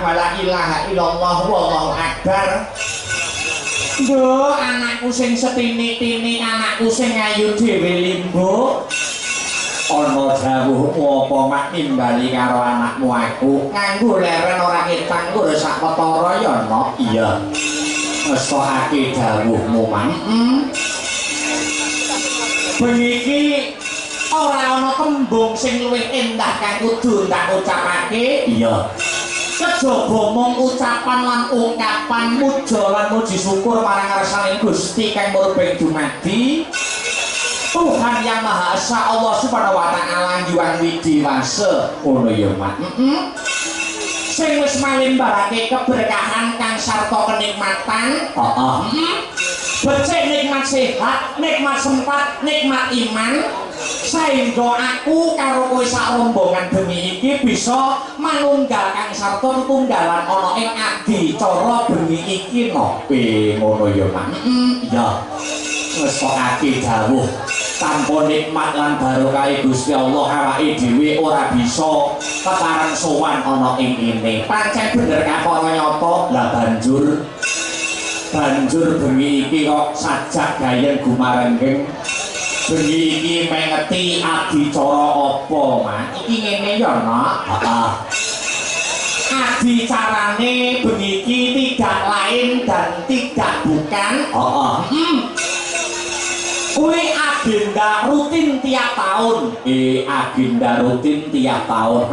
wa la ilaha illallah wallahu akbar. Mbok anakku sing setini-tini anakku sing ayu dhewe limbo. Ana dawuh apa mak nimbali karo anakmu aku nganggo leren ora ketang nggo sak petara ya no. Iya. Ngesokake dawuhmu mang. Bengi iki ora ana tembung sing luwih endah kang kudu tak ucapake. Iya. Kejaba mung ucapan lan ungkapan muja lan muji syukur marang ngarsaning Gusti kang murbeng dumadi Tuhan yang Maha Esa Allah Subhanahu wa taala Hyang Widiwasa. Ngono ya Mak. Sing wis malimbarake keberkahan kang sarta kenikmatan. Becik nikmat sehat, nikmat sempat, nikmat iman. Saengga aku karo kowe sak rombongan bengi iki bisa manunggal kang sarta tunggalan ana ing adicara bengi iki no. Ngono ya Mak. Iya. Ngesokake dawuh tanpa nikmat lan barokah Gusti Allah awake dhewe ora bisa kepareng sowan ana ing kene. Pancen bener kapara nyata. Lah banjur bengi iki kok sajak gayeng gumarenggeng. Bengi iki mengeti adicara apa, Mak? Iki ngene ya, Nak. Heeh. Adicarane bengi iki tidak lain dan tidak bukan. Kuwi agenda rutin tiap tahun. Agenda rutin tiap tahun.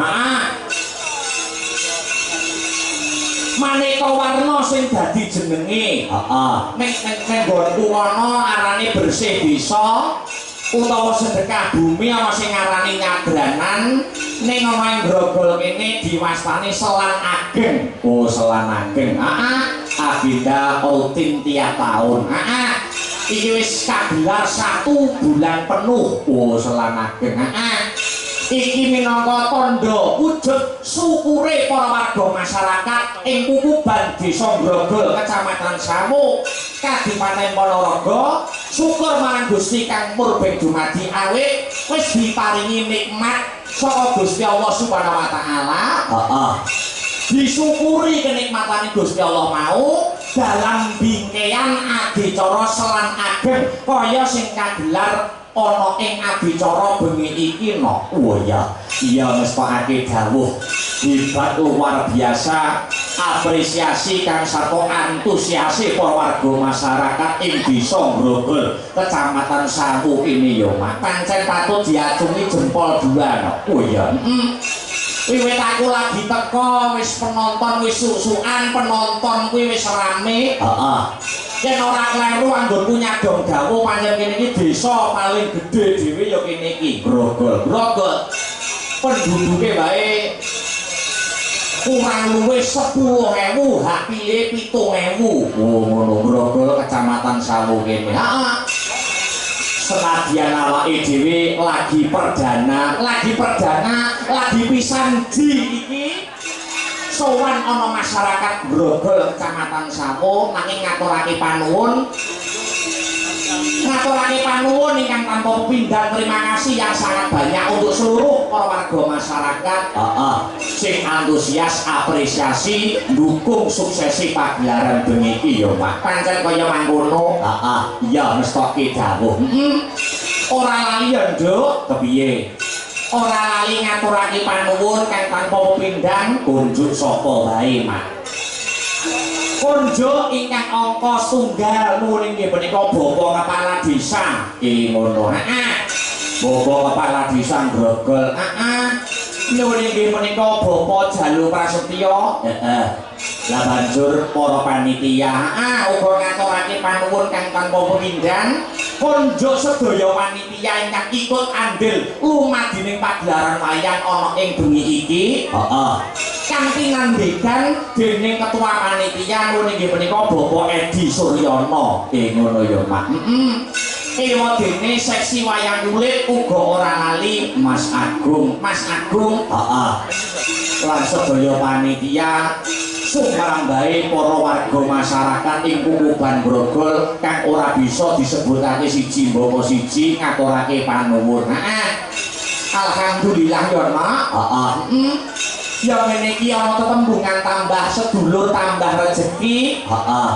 Maneka warna sing dadi jenenge. Nek nggonku ana arane bersih desa utawa sedekah bumi ana sing arane nyadranan. Ning omahe Grogol kene diwastani selan ageng. Oh, selan ageng. Agenda rutin tiap tahun. Iki wis kagelar 1 bulan penuh. Oh, selan ageng. Iki minangka tandha wujud syukure para warga masyarakat ing Kukuban Desa Grogol, Kecamatan Sawu, Kadipaten Ponorogo. Syukur marang Gusti kang murbeng dumadi awit wis diparingi nikmat saka Gusti Allah Subhanahu wa taala. Disyukuri kenikmatan Gusti Allah mau dalam bingkean adicara selan ageng kaya sing kagelar ana ing adicara bengi iki no. Oh ya, iya mestokake dawuh hebat luar biasa apresiasi kang sarta antusiase para warga masyarakat ing Desa Grogol, Kecamatan Sawu ini ya Mak. Pancen patut diacungi jempol 2 no. Oh ya. Wiwit aku lagi teko wis penonton wis susukan, penonton kuwi wis rame. Yen ora kleru anggonku nyadong dawuh pancen kene iki desa paling gedhe dhewe ya kene iki Grogol. Grogol penduduke wae kurang luwih 10.000, hak pilih 7.000. Oh ngono Grogol Kecamatan Sawu kene. Senadyan awake dhewe lagi perdana, lagi pisan di iki sowan ana masyarakat Grogol Kecamatan Sawu nanging ngaturake panuwun ingkang tanpa pindhang terima kasih yang sangat banyak untuk seluruh para warga masyarakat sing antusias apresiasi dukung suksesi pagelaran bengi iki ya Pak. Pancen kaya mangkono. Iya mestake dawuh. Ora lali ya Nduk, kepiye? Ora lali ngaturake panuwun kang tanpa pepindhang kunjuk sapa wae Mak. Kunjuk ingkang angka setunggal nuwun inggih punika Bapak Kepala Desa. Ngono. Bapak Kepala Desa Grogol. Nuwun inggih punika Bapak Jalu Prasetyo. Lah banjur para panitia uga ngaturake panuwun kang tanpa pepindhang kunjuk sedaya panitia ingkang ikut andil lumadining pagelaran wayang ana ing bengi iki. Kanthi nandhekan dening ketua panitia nuwun inggih punika Bapak Edi Suryono. Ngono ya Mak. Ewadene seksi wayang kulit uga ora lali Mas Agung. Lan sedaya panitia sumarang bae para warga masyarakat ing Kukuban Grogol kang ora bisa disebutake siji mbaka siji ngaturake panuwun. Alhamdulillah ya Mak. Ya ngene iki ana tetembungan tambah sedulur tambah rejeki. Heeh.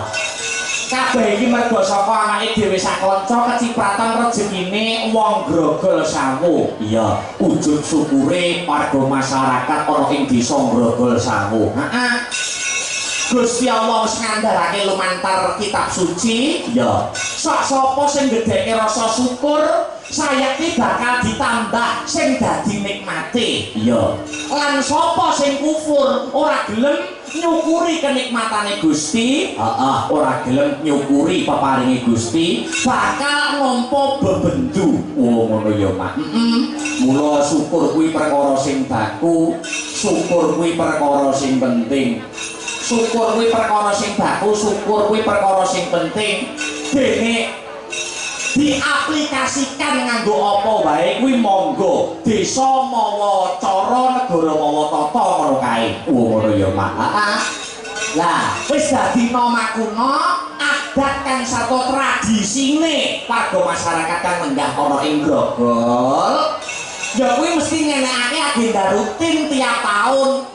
Kabeh iki mergo saka anake dhewe sakanca kecipratan rezekine wong grogol sawu. Iya, wujud syukure warga masyarakat ana ing desa Grogol Sawu. Heeh. Gusti Allah wis ngandharake lumantar kitab suci. Iya. Sak sapa sing gedheke rasa syukur, sayekti bakal ditambah sing dadi nikmate. Iya. Lan sapa sing kufur ora gelem nyukuri kenikmatane Gusti, ora gelem nyukuri peparinge Gusti, bakal nampa bebendu. Oh ngono ya, Mak. Mula syukur kuwi perkara sing baku, syukur kuwi perkara sing penting. Syukur kuwi perkara sing baku, syukur kuwi perkara sing penting. Dene diaplikasikan nganggo apa wae kuwi monggo. Desa mawa cara, negara mawa tata ngono kae. Oh ngono ya, Mak. Lah, wis dadi makuna adat kang sarta tradisine warga masyarakat kang lenggah ana ing Grogol. Ya kuwi mesti ngenekake agenda rutin tiap tahun.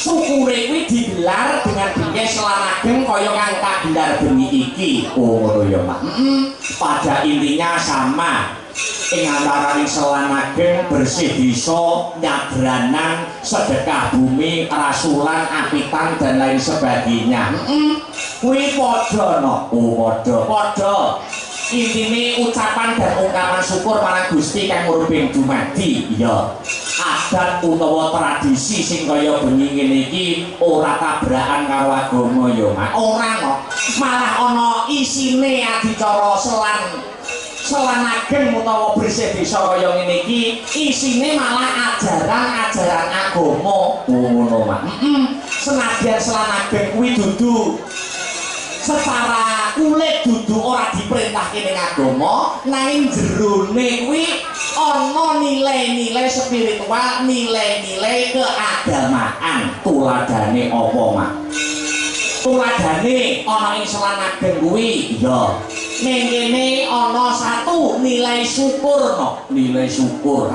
Syukure kuwi digelar dengan bengi selan ageng kaya kang kagelar bengi iki. Oh ngono ya, Mak. Pada intinya sama. Ing antaraning selan ageng, bersih desa, nyabranan, sedekah bumi, rasulan, apitan dan lain sebagainya. Kuwi padha no. Oh Padha. Intine ucapan dan ungkapan syukur marang Gusti kang murbing dumadi. Iya. Adat utawa tradisi sing kaya bengi ngene iki ora tabrakan karo agama ya, Mak. Ora kok. Malah ana isine adicara selan ageng utawa bersih desa kaya ngene iki isine malah ajaran-ajaran agama. Oh ngono, Mak. Senadyan selan ageng kuwi dudu secara kulit dudu ora diperintahke ning agama, nanging jerone kuwi ana nilai-nilai spiritual, nilai-nilai keagamaan. Tuladane apa, Mak? Tuladane ana ing selan ageng kuwi. Iya. Ning kene ana satu nilai syukur no. Nilai syukur.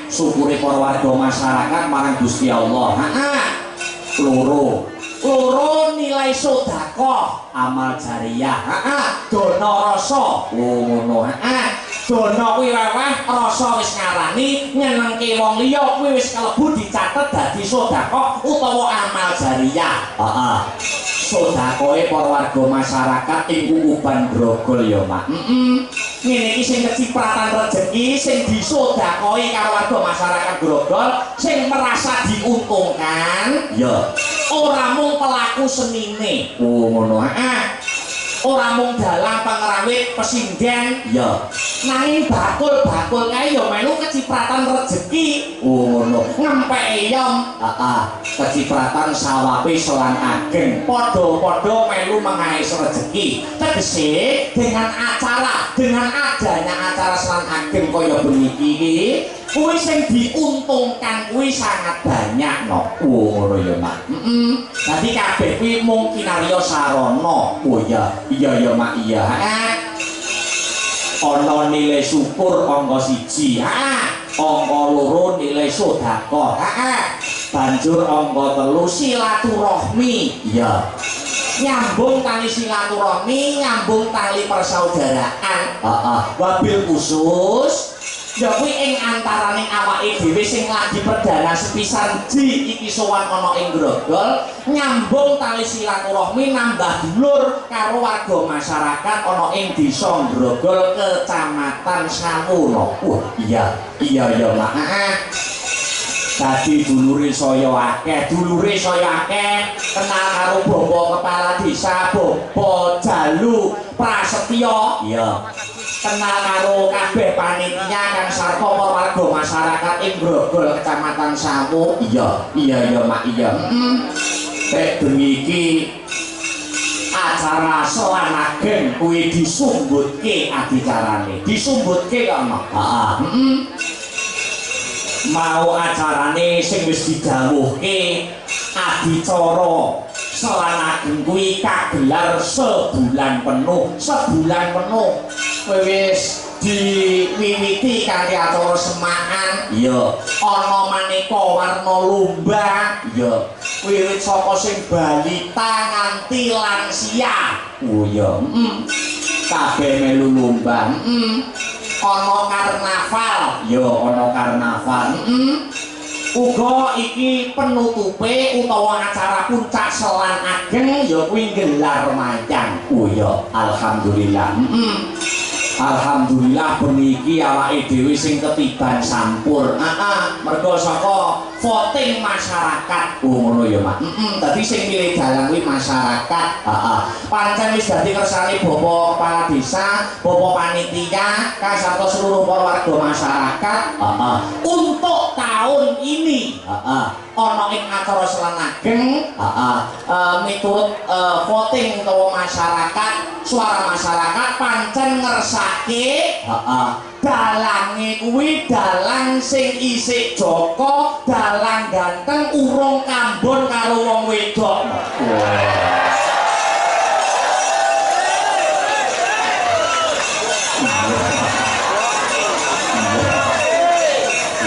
Syukure para warga masyarakat marang Gusti Allah. Loro nilai sedekah, amal jariyah. Dana rasa. Oh ngono. Dana kuwi weweh, rasa wis ngarani, nyenengke wong liya kuwi wis kalebu dicatet dadi sedekah utawa amal jariyah. Sedekahe para warga masyarakat ing Kukuban Grogol ya, Mak. Ngene iki sing kecipratan rejeki sing disedekahi karo warga masyarakat Grogol sing merasa diuntungkan. Ya. Ora mung pelaku senine. Oh ngono. Ora mung dalang pengrawit pesinden. Ya. Nanging bakul-bakul kae ya melu kecipratan rejeki. Oh ngono. Ngempeke yom. Kecipratan sawape selan ageng. Padha-padha melu mengais rejeki. Tegese dengan adanya acara selan ageng kaya bengi iki kuwi sing diuntungkan kuwi sangat banyak no. Oh ngono ya, Mak. Dadi kabeh kuwi mung kinarya sarana. Oh iya ya, Mak, iya. Ana nilai syukur angka 1. Angka 2 nilai sedekah. Banjur angka 3 silaturahmi. Iya. Nyambung tali silaturahmi, nyambung tali persaudaraan. Wabil khusus ya kuwi ing antaraning awake dhewe sing lagi perdana sepisan iki sowan ana ing Grogol, nyambung tali silaturahmi nambah dulur karo warga masyarakat ana ing desa Grogol, Kecamatan Sawono. Iya ya, Mak. Dadi dulure saya akeh, kenal karo Bapak Kepala Desa, Bapak Jalu Prasetyo. Iya. Kenal karo kabeh panitia kang sarta warga masyarakat ing Grogol, Kecamatan Sawu. Iya ya, Mak, iya. Nek bengi iki acara selan ageng kuwi disumbutke adicarane. Disumbutke ana. Mau acarane sing wis didhawuhke adicara selan ageng kuwi kagelar sebulan penuh. Kowe wis diwiwiti kanthi acara semakan. Iya. Ana maneka warna lomba. Iya. Wiwit saka sing balita nganti lansia. Oh iya. Kabeh melu lomba. Ana karnaval. Yo ana karnaval. Uga iki penutupe utawa acara puncak selan ageng ya kuwi gelar mayang. Oh iya, alhamdulillah. Alhamdulillah bengi iki awake dhewe sing ketiban sampur. Mergo saka voting masyarakat. Oh ngono ya, Mak. Dadi sing milih dalang kuwi masyarakat. Pancen wis dadi kersane Bapak Kepala Desa, Bapak Panitia, kasarta seluruh para warga masyarakat. Untuk tahun ini. Ana ing acara selan ageng. Miturut voting utawa masyarakat, suara masyarakat pancen ngersake dalange kuwi dalang sing isik Joko, dalang ganteng urung kambon karo wong wedok.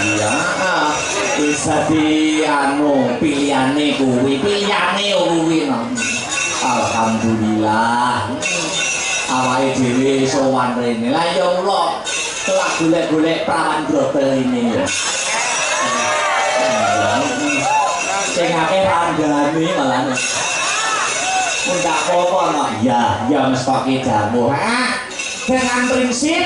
Iya, wis dadi anu pilihane kuwi no. Alhamdulillah. Awake dhewe sowan rene. Lah ya mula telah golek-golek prawan grobel ini ya. Sing akeh ranggane malah. Mun gak apa-apa no. Ya mestake jamu. Dengan prinsip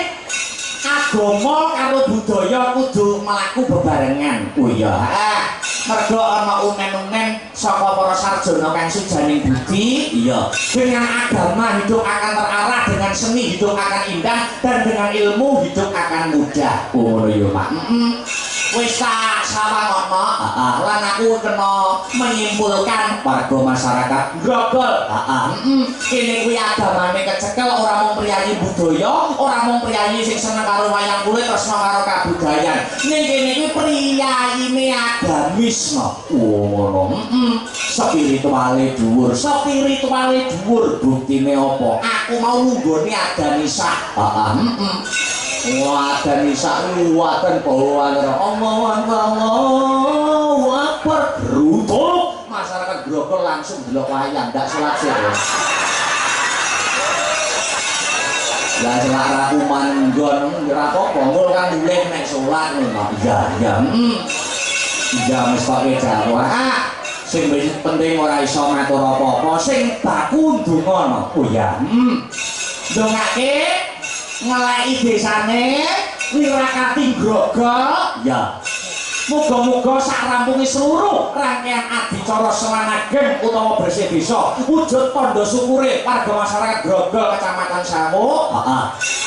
agama karo budaya kudu mlaku bebarengan. Oh iya. Mergo ana unen-unen saka para sarjana kang sujaning budi. Iya. Dengan agama hidup akan terarah, dengan seni hidup akan indah, dan dengan ilmu hidup akan mudah. Oh ngono ya, Pak. Wis tak sawangono, lan aku kena menyimpulkan warga masyarakat grogol. Kene kuwi agamane kecekel, ora mung priyayi budaya, ora mung priyayi sing seneng karo wayang kulit, tresna karo kabudayan. Ning kene kuwi priyayine agamis no. Oh ngono. Spirituale dhuwur. Buktine apa? Aku mau nunggone adanisa. Wah, dan isa luwatan bawaan Allahu Akbar gerutuk. Masyarakat Grogol langsung delok wayang, ndak salat sih. Ya selak rakuman nggon ora apa-apa, ngul kan mulih nek salat ngono. Iya. Iya mestake Jawa. Sing penting ora iso matur apa-apa, sing baku ndonga. Oh ya. Ndongake ngeleki desane Wirakati Grogol. Ya. Muga-muga sakrampunge seluruh rangkaian adicara selan ageng utawa bersih desa wujud tandha syukure warga masyarakat Grogol Kecamatan Sawu.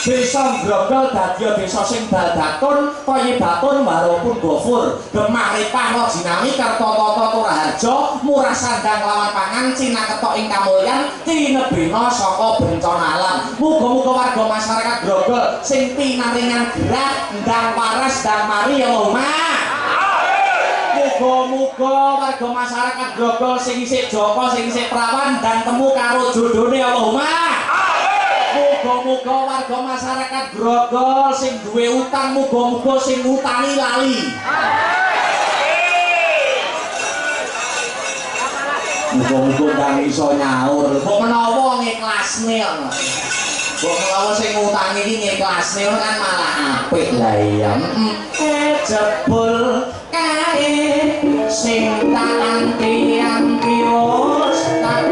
Desa Grogol dadi desa sing baldatun, Toyibatun, Warupun Gofur, Gemah Ripah Lojinami Kertotata Turaharja, Murah Sandang lawan pangan, Cinaketok ing kamulyan, tinebena saka bencana alam. Muga-muga warga masyarakat Grogol sing pinaringan gerah ndang waras ndang mari ya Allahumma. Muga-muga warga masyarakat Grogol sing isih Joko, sing isih prawan dan temu karo jodone Allahumma. Muga-muga warga masyarakat Grogol sing duwe utang, muga-muga sing ngutangi lali. Muga-muga ndang iso nyaur. Kok menawa ngikhlasne ngono. Kok menawa sing ngutangi iki ngikhlasne kan malah apik lah ya. Jebul kae sing tak anti-anti wis tak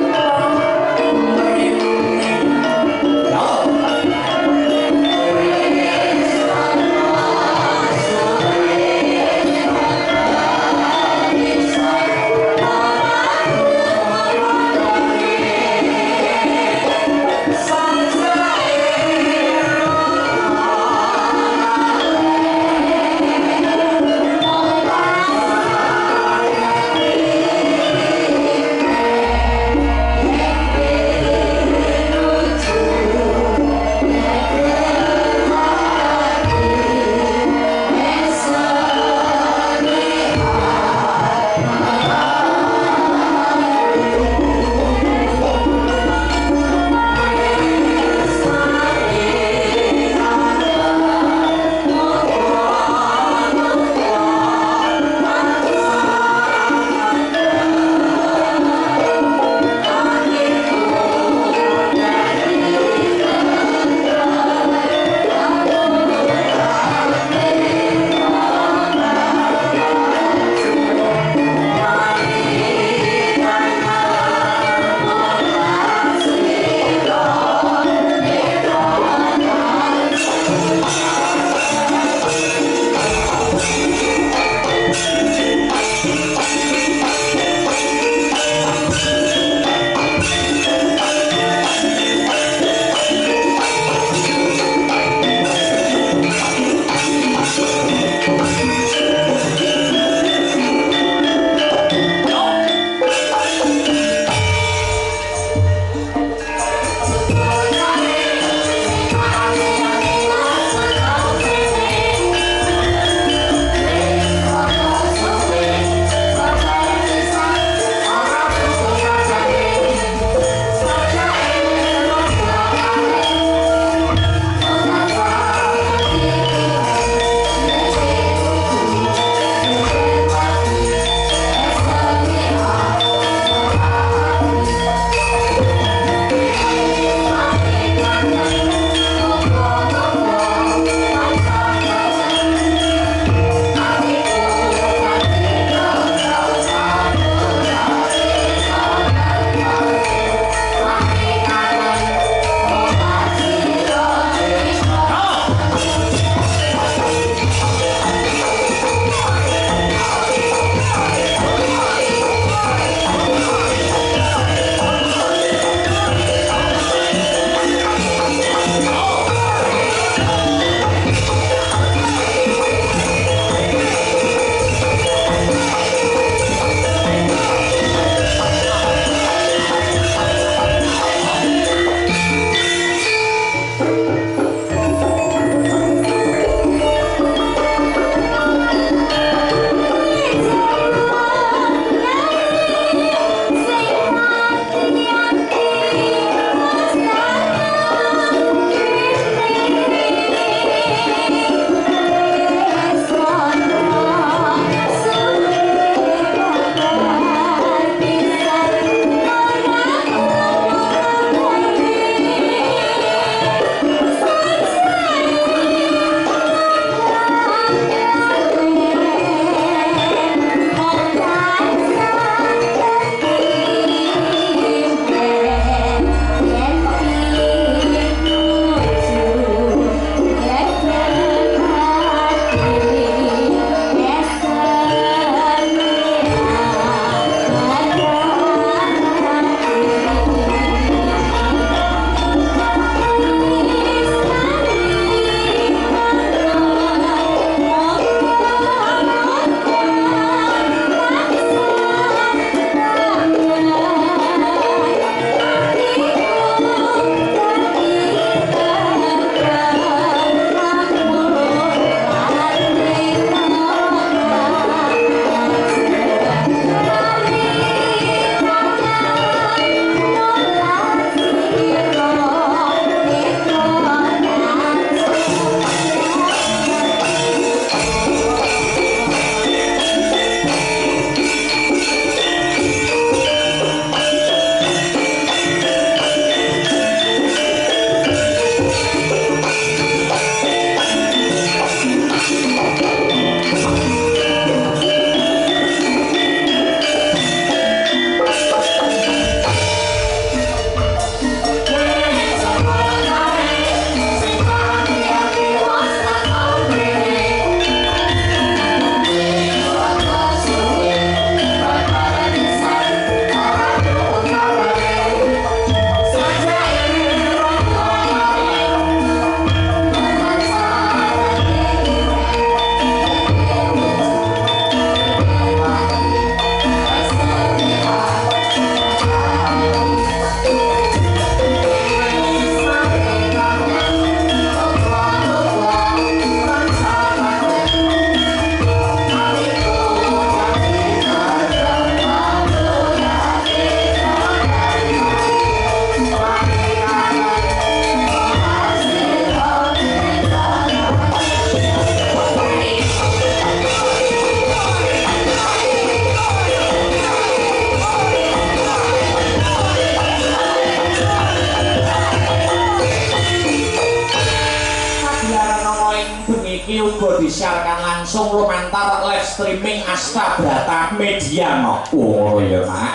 langsung lumantar live streaming Astabrata Media no. Oh ya Mak.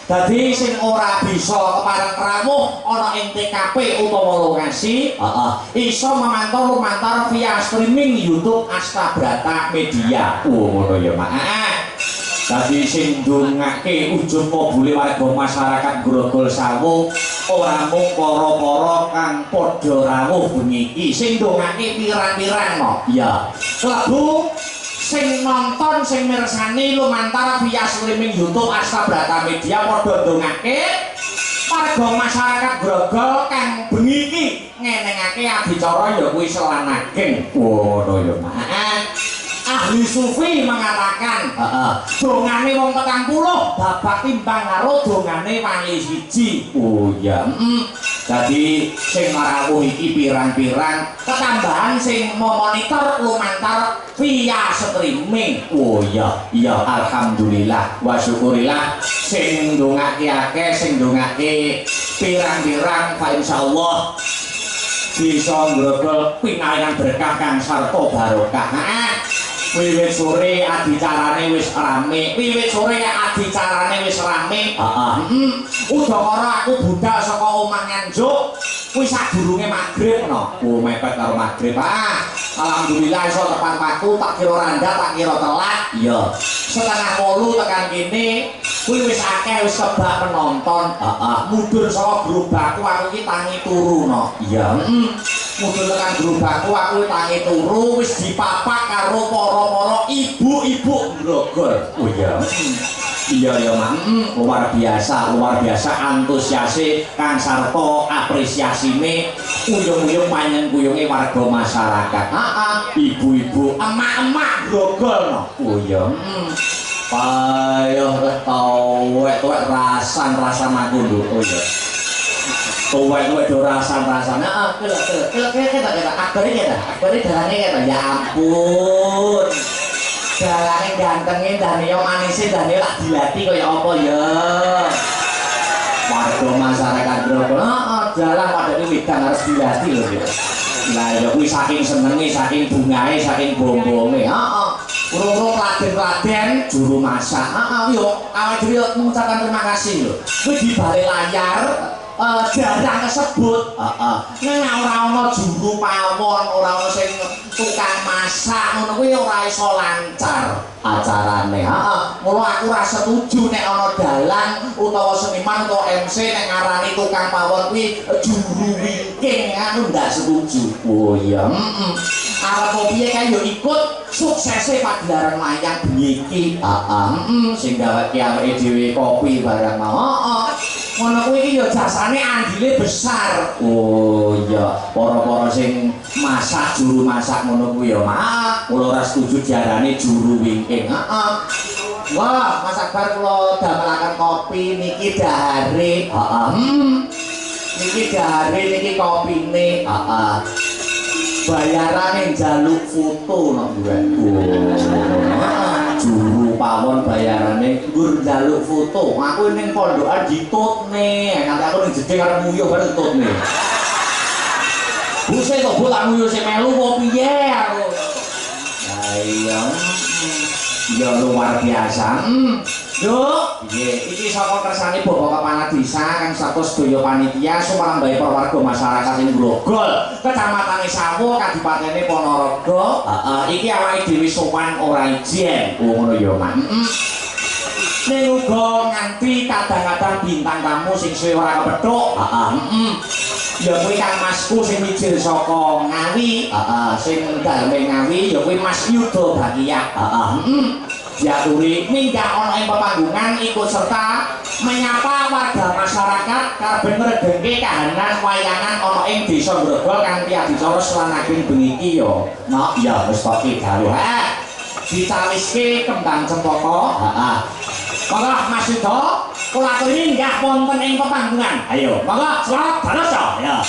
Dadi sing ora bisa kepareng rawuh ana ing TKP utawa lokasi, iso memantau lumantar via streaming YouTube Astabrata Media. Oh ngono ya Mak. Dadi sing ndongake ujung mobile warga masyarakat Grogol Sawu ora mung para-para kang padha rawuh bengi iki, sing ndongake pirang-pirang no. Iya. Klebu sing nonton sing mirsani lumantar via streaming YouTube Astabrata Media padha ndongake warga masyarakat Grogol kang bengi iki ngenengake adicara ya kuwi selanageng. Ngono ya Mak. Ahli sufi mengatakan dongane wong 40 babak timbang karo dongane wali siji. Oh ya. Jadi sing marawuh iki pirang-pirang ketambahan sing memonitor lumantar via streaming. Oh ya, iya alhamdulillah wa syukurillah sing ndongake akeh sing ndongake pirang-pirang fa insyaallah bisa ngrogol pinangan berkah kang sarta barokah. Wiwit sore adicarane wis rame, wiwit sore adicarane wis rame. Udakara aku budal saka omah Nganjuk kuwi sadurunge magrib no. Oh mepet karo magrib. Alhamdulillah iso tepat waktu, tak kira randa, tak kira telat. Iya. Setengah 8 tekan kene kuwi wis akeh wis kebak penonton. Mudhun saka gerobakku aku iki tangi turu no. Iya. Mudhun tekan gerobakku aku tangi turu wis dipapak karo para ibu-ibu Grogol. Oh iya. Iya ya Mak. Luar biasa antusiase kang sarta apresiasine uyung-uyung panjenengan warga masyarakat. Ibu-ibu, emak-emak Grogol no. Oh iya. Payoh tuwek rasan aku lho. Oh iya. Tuwek do rasan-rasan. Kita akbare dalane kita. Ya ampun. Dalane gantenge dane yo manise dane lak dilati kaya apa ya. Warga masyarakat Grogol, dalan padane wedan harus dilati lho ya. Lah ya kuwi saking senenge, saking bungae, saking bombonge. Urung-urung Raden juru masak. Yo awake dhewe mengucapkan terima kasih lho. Kuwi di balik layar jarang kesebut. Nek ora ana juru pawon, ora ana sing tukang masak ngono kuwi ora iso lancar acarane. Mula aku ora setuju nek ana dalang utawa seniman utawa MC nek ngarani tukang pawon kuwi juru wingking, anu ndak setuju. Oh iya. Arep piye kae yo ikut suksese pagelaran wayang bengi iki. Sing gaweke awake dhewe kopi barang mau. Ngono kuwi iki ya jasane andile besar. Oh iya, para-para sing masak juru masak ngono kuwi ya, Mak. Kula ora setuju diarani juru wingking. Wah, Mas Akbar kula damelaken kopi niki dahare. Niki dahare niki kopine. Bayarane njaluk foto no duwe. Juru pawon bayarane nggur njaluk foto. Aku ning pondokan ditutne. Nanti aku ning jeding arep nguyuh bareng ditutne. Buse kok bola nguyuh sing melu kok piye aku. Lah iya. Ya luar biasa. Yo, piye iki saka kersane Bapak Kepala Desa kang status sedaya panitia sumrambahe warga masyarakat ing Grogol, Kecamatan Sawu, Kadipatene Ponorogo. Iki awake dhewe sowan ora ijen. Oh ngono ya, Mak. Ning uga nganti kadang-kadang bintang tamu sing suwe ora kepethuk. Ya kuwi Kang Masku sing mijil saka Ngawi. Sing daleme Ngawi ya kuwi Mas Yudo Bakiyak. Diaturi minggah ana ing pepanggungan ikut serta menyapa warga masyarakat karben ngredengke kahanan wayangan ana ing Desa Grogol kanthi adicara selanaging bengi iki ya. Mak ya wis pokoke dawuh. Dicawiske kembang cempaka. Monggo Mas Yudo kula aturi minggah wonten ing pepanggungan. Ayo, monggo selamat dados ya.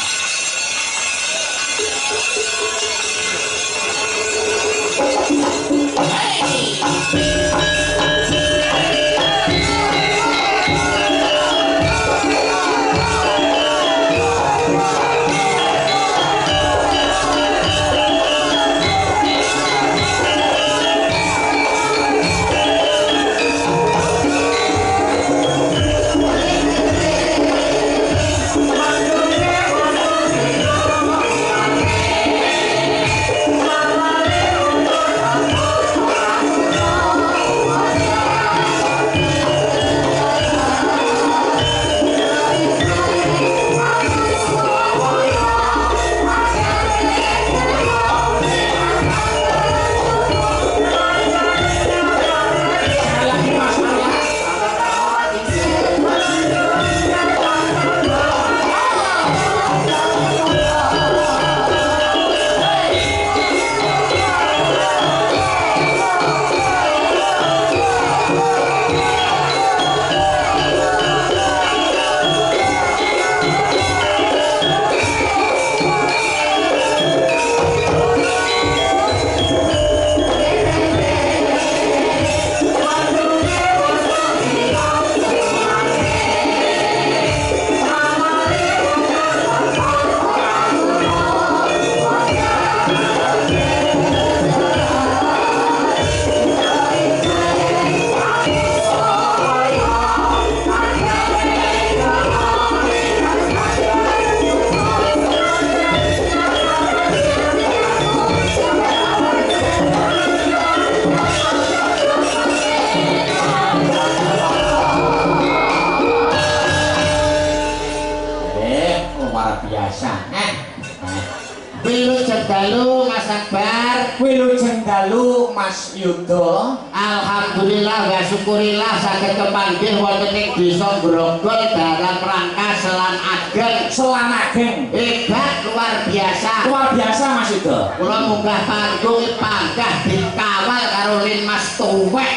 dalu Mas Akbar. Wilujeng dalu Mas Yuda. Alhamdulillah wa syukurillah saged kepanggih wonten ing Desa Grogol dalam rangka selan ageng. Selan ageng. Hebat luar biasa. Luar biasa Mas Yuda. Kula munggah panggung panggah dikawal karo Lin Mas Tuwek.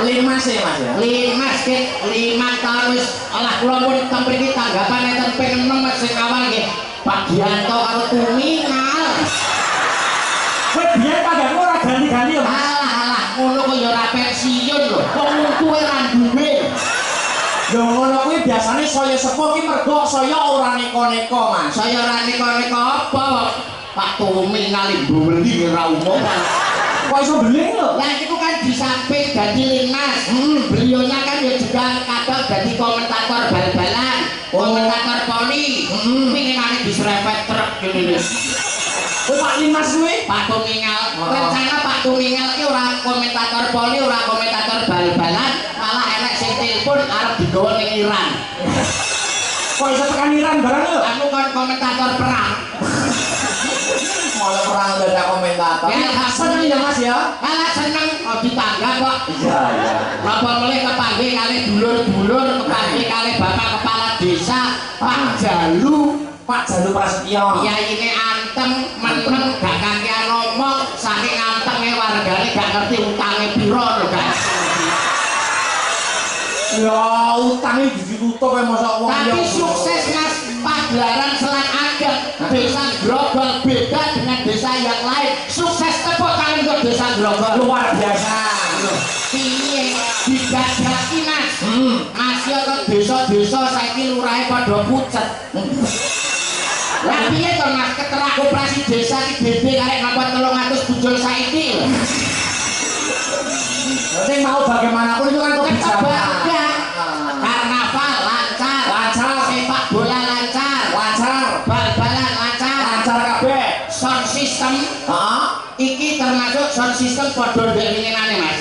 Limas ya Mas ya. Limas ke 5 tahun wis alah kula pun teng mriki tanggapan enten ping 6 sing awal nggih. Pak Dianto karo Tumingal. Kowe biyen panggamu ora ganti-ganti ya Mas. Alah ngono kok ya ora pensiun lho. Wong untuke ra duwe. Lho ngono kuwi biasane saya sepuh ki mergo saya ora neko-neko Mas. Saya ora neko-neko apa. Pak Tumingal mbeli ra umum. Kok iso beling lho? Lah itu kan di samping jadi Limas. Beliaunya kan ya juga kadang jadi komentator bal-balan, komentator poli. Pinginane diserempet truk ngene. Kowe Pak Limas kuwi? Pak Tumingal. Rencana Pak Tumingal ki ora komentator poli, ora komentator bal-balan, malah enek sing telepon arep digawa ning Iran. Kok iso tekan Iran barang lho? Anu kan komentator perang. Malah perang ada komentator. Ya, seneng ya Mas ya. Malah seneng ditangga kok. Iya iya. Napa mulai kepanggih kali dulur-dulur, kepanggih kali Bapak Kepala Desa Pak Jalu. Pak Jalu Prasetyo. Ya ini antem menem gak kakean ngomong saking antenge wargane gak ngerti utange piro lho guys. Ya utangnya ditutup ya masa wong Tapi sukses Mas pagelaran Selan Ageng. Desa Grogol beda dengan desa yang lain. Sukses tepuk tangan untuk desa Grogol. luar biasa. Piye digagaki Mas? Masih ke desa-desa saiki lurahe padha pucet. Lah piye to Mas keterak koperasi desa iki gede karek napa 300 bujul saiki lho. Sing mau bagaimanapun itu kan kebijakan. Karnaval lancar, sepak bola lancar, bal-balan lancar, kabeh. sound system. Heeh. Iki termasuk sound system padha ndek winginane Mas.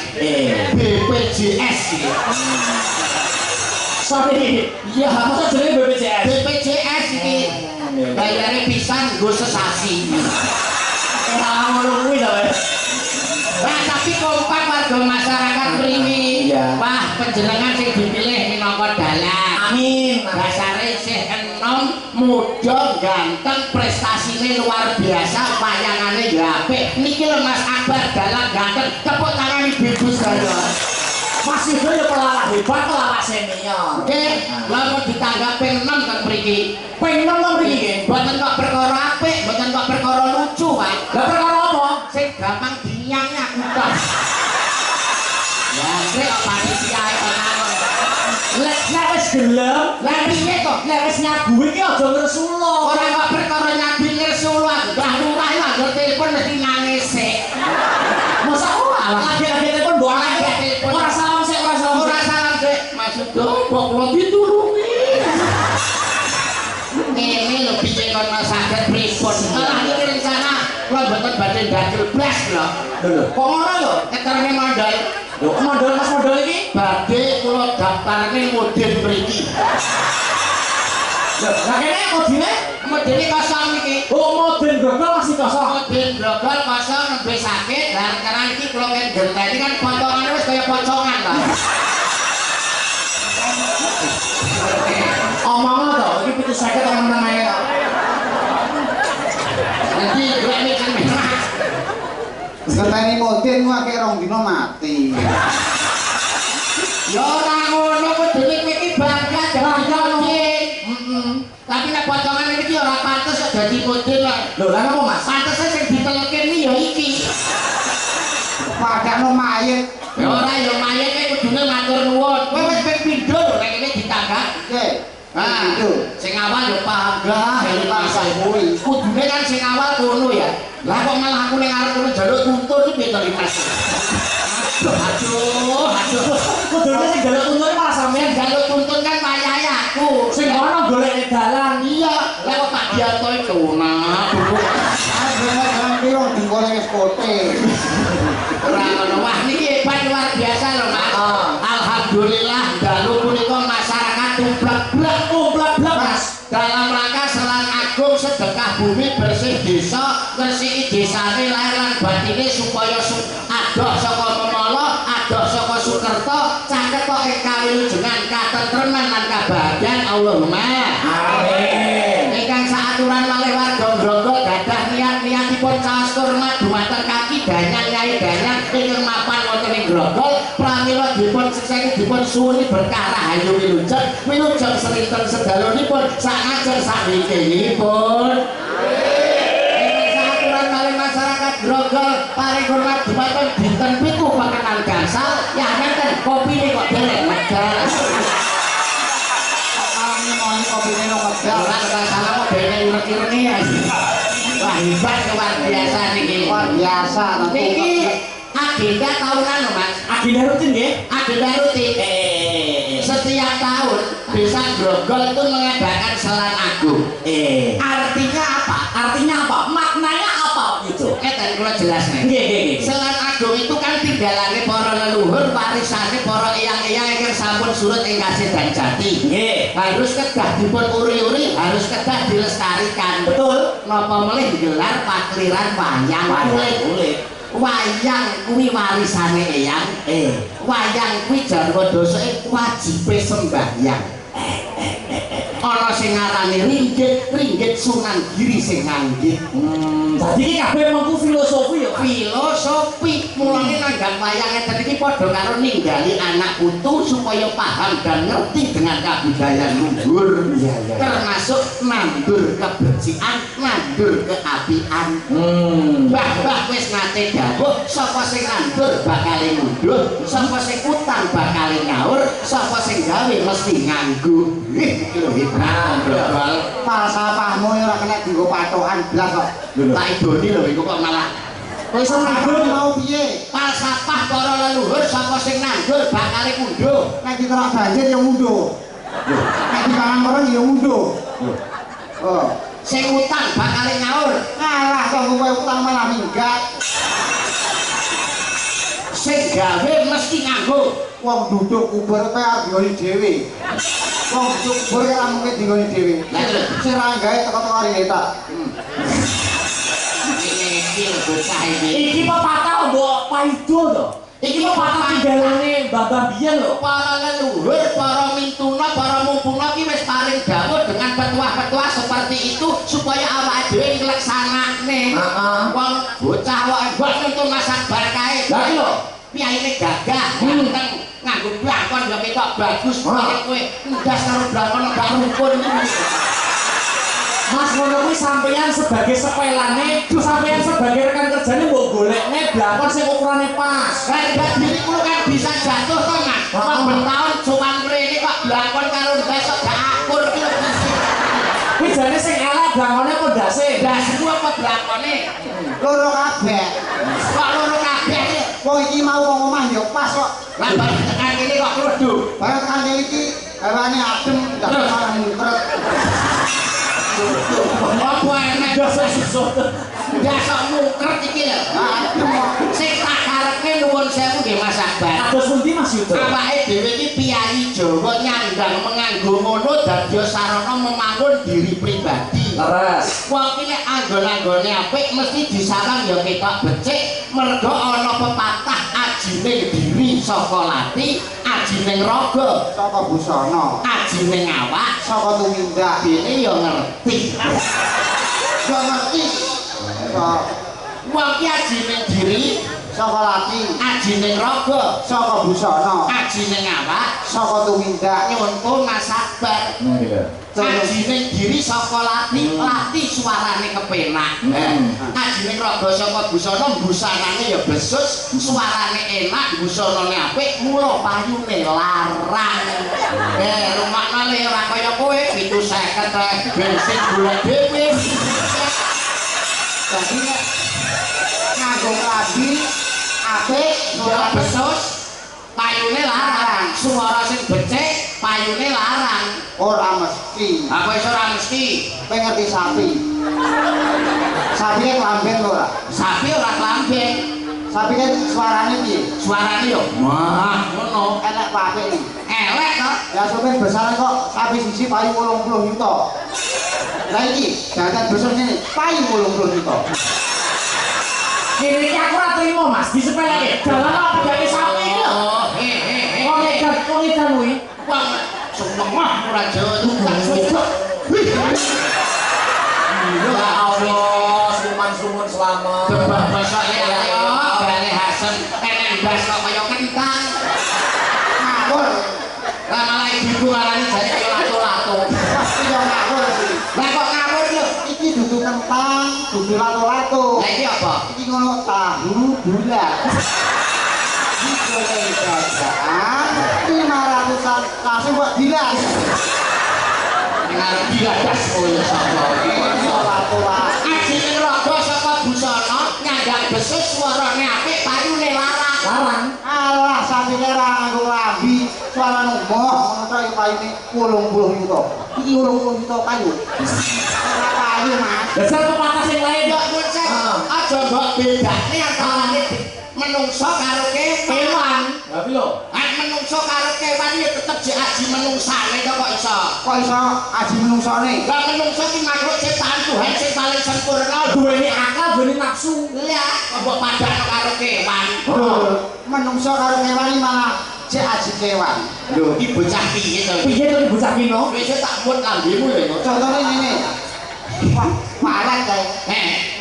BPJS iki. Sorry. Iya, masa jenenge BPJS. BPJS iki bayare pisan nggo sesasi. Ora ngono kuwi to. Nah, tapi kompak warga masyarakat mriki. Wah, panjenengan sing dipilih minangka dalang. Amin. Dasare isih enom, muda, ganteng, prestasine luar biasa, wayangane ya apik. Niki lho Mas Akbar dalang ganteng, tepuk tangan Ibu saya. Mas itu ya pelawak hebat, pelawak senior. Oke, lamun ditanggap ping 6 teng mriki. Ping 6 to mriki nggih. Mboten kok perkara apik, mboten kok perkara lucu, Pak. Lah perkara apa? Sing gampang dinyang-nyang udah. Ya, nek kok panitia kok ngono. Lek wis gelem, Lah piye kok? lek wis nyabu iki aja ngresula. Ora kok perkara nyabi ngersulu aku. Lah lurah lah nggo telepon mesti nangis sik. Masa ora lagi-lagi telepon mbok Lagi anake. telepon. Ora salam sik, ora salam. Ora salam sik. Maksud kok kula ditulungi. Ini lho piye kon saged pripun. Lah iki rencana kula mboten badhe ndadel blas lho. Lho, kok ngono lho? Keterane mandal. Lho, modal Mas modal iki? Badhe kula daftarne mudin mriki. Lho, lah kene modine? Mudine kosong iki. Oh, model Grogol masih kosong. Mudin Grogol kosong nembe sakit. Lah sekarang iki kula kan genteni kan potongannya wis kaya pocongan ta. Omong to, iki 50 orang menang ae. Nanti gue ini kan merah. Ngeteni modin wae rong dino mati. Ya ora ngono kudune kowe iki bangga bangga modin. Tapi nek potongan iki ora pantes kok dadi modin kok. Lho, lah napa Mas? Pantes sing ditelekke iki ya iki. Padakno mayit. Ya ora ya mayit kudune matur nuwun. Kowe wis ping pindho lho nek kene ditanggap. Oke. Ah, Itu. sing awal yo panggah, Dari bangsa kuwi. Kudune kan sing awal ngono ya. Lah kok malah aku ning arep ngono njaluk tuntun iki beda limas. Aduh. Kudune sing jaluk tuntun malah sampean. Yang jaluk tuntun kan wayahe aku. Sing ono golek dalan. Iya, lah kok Pak Dianto itu nah. Jangan piro dengkole wis kote. Ora ngono. Wah niki hebat luar biasa lho, Mas. Alhamdulillah dalu punika masyarakat tumplak-blak Blak Mas. dalam rangka Selan Agung sedekah bumi bersih desa. ngetokake kawilujengan katentreman lan kabahagiaan Allahumma Amin. ingkang saaturan malih warga Grogol gadah niat-niatipun caos kurma dumateng kaki danyang Nyai Danyang ingkang mapan wonten ing Grogol pramila dipun sekseni dipun suwuni berkah rahayu wilujeng serinten sedalunipun sak ngajeng sak wingkingipun. Masyarakat Grogol paring hormat dumateng dinten 7 pekenan gangsal ya ngenten kopine kok derek medal. Kami mau kopine no medal. Ora tekan salah kok derek ireng-ireng ya. Wah hebat luar biasa niki. Luar biasa Niki agenda tahunan lho Mas. Agenda rutin nggih? Agenda rutin. Setiap tahun Desa Grogol itu mengadakan Selan Agung. Artinya apa? Artinya apa? Maknanya apa itu? Tadi kula jelasne. Nggih. Selan Agung itu kan tinggalane para leluhur, warisane para eyang-eyang ingkang sampun surut ing kasih dan jati. Nggih. Harus kedah dipun uri-uri, harus kedah dilestarikan. Betul. Napa melih gelar pakliran wayang kulit. Wayang kuwi warisane eyang. Wayang kuwi jarwa dosake wajibe sembahyang. Ana sing ngarani ringgit Sunan Giri sing nganggit. Dadi iki kabeh mengku filosofi ya, Pak. Filosofi mulane nanggap wayang ngeten iki padha karo ninggali anak putu supaya paham dan ngerti dengan kebudayaan luhur. Iya. Termasuk nandur kebersihan, nandur keapian. Mbah wis nate dawuh sapa sing nandur bakal mundur, sapa sing utang bakal nyaur, sapa sing gawe mesti nganggo. Iki lho hebat. Falsafahmu ora kena dienggo patokan blas kok. Tak idoni lho iku kok malah Kowe iso nandur mau piye? falsafah para leluhur sapa sing nandur bakal mundur. Nek diterok banjir ya mundur. Nek dipangan mereng ya mundur. Oh, Sing utang bakal nyaur. kalah kok kowe utang malah minggat. Sing gawe mesti nganggo. Wong duduk kubur kowe arep digoni dhewe. Wong duduk kubur ora mungkin digoni dhewe. Sing ra gawe teko-teko ringetak. Iki lho bocah iki. Iki pepatah mbok paido to. Iki pepatah tinggalane Mbah biyen lho. Para leluhur, para mintuna, para mumpuna ki wis paring dawuh dengan petuah-petuah seperti itu supaya awake dhewe ngleksanakne. Wong bocah wae nuntun masak bar kae. Lah iya. Piyaine gagah, ganteng, nganggo blakon ya ketok bagus. Kowe ndas karo blakon gak rukun. Mas ngono kuwi sampeyan sebagai sepelane, sampeyan sebagai rekan kerjane mbok golekne blakon sing ukurane pas. Harga diri kulo kan bisa jatuh to, Mas. Wong bertahun cuman mrene kok blakon karo besok gak akur ki lho. Kuwi jane sing elek blakone pondase. Dasku apa blakone? Loro kabeh. Kok loro kabeh iki. Wong iki mau wong omah ya pas kok. Lah bar tekan kene kok krudu. Barang tekan kene iki hawane adem ndak malah muncret. Apa enek Dasar sesuatu. dasok mungkret iki lho. Adem kok. Sing tak karepne nuwun sewu nggih Mas Akbar. Atus pundi Mas Yudo? Awake dhewe iki piyayi Jawa nyandang menganggo ngono dadi sarana membangun diri pribadi. Leres. Wong iki nek anggon-anggone apik mesti disawang ya ketok becik mergo ana pepatah ajining diri saka lati, ajining raga Saka busana, ajining awak saka tumindak. dene ya ngerti. Yo ngerti. Wong iki ajining diri, Saka lati, ajining raga, saka busana, ajining awak saka tumindak. nyuwun Mas Akbar. Ajining diri saka lati, lati suarane kepenak. Ajining raga saka busana, busanane ya besus, suarane enak, busanane apik, mula payune larang. Rumakna le ora kaya kowe 750 bensin golek dhewe. Jadi nek nganggo klambi apik, Ya besus, payune larang. Suara sing becik, payune larang. ora mesti. Aku wis ora mesti. Kowe ngerti sapi? Sapi klamben lho ora. Sapi ora klambing. Sapi kan suarane piye? Suarane yo mah ngono. Elek apa apik iki? Elek to. Ya sampeyan besar kok sapi siji payu 80 juta. Lah iki dandan besar ngene, payu 80 juta. Kene iki aku ora trimo Mas, disepeleke. Dalan apa gawe sapi lho. Oh, Wong wong edan kuwi. Wong semengah ora Jawa tukang sujud. Ya Allah, suman-suman selamat. Coba basa ya ayo bali Hasan enek bas kok kaya kentang. Ngawur. Lah malah ibu ngarani jane kaya lato-lato. Iya ngawur. Lah kok ngawur lho? Iki dudu kentang, dudu lato-lato. Lah iki apa? Iki ngono tahu bulat. Iki oleh jajan 500-an kasih buat dilas. Ngarep diladas koyo sapa iki. Lato-lato. Ajine raga saka busana nyandang besus suarane apik payune larang. Larang. Alah sampeyan ora nganggo lambi, suarane moh ngono ta payune 80 juta. Iki 80 juta payu. Ora payu, Mas. Dasar pepatah sing lain Ya mun sing aja mbok bedane antarane menungso karo kewan. Tapi lho, Menungso karo kewan ya tetep jek aji menungsane to kok iso. Kok iso aji menungsane? Lah menungso ki makhluk ciptaan Tuhan sing paling sempurna. duweni akal, duweni nafsu. Lah kok mbok padakno karo kewan. Lho, menungso karo kewan iki malah jek aji kewan. Lho iki bocah piye to? Piye to bocah kino? Wis tak mut lambemu lho. Contohnya ngene. Wah, walet kae.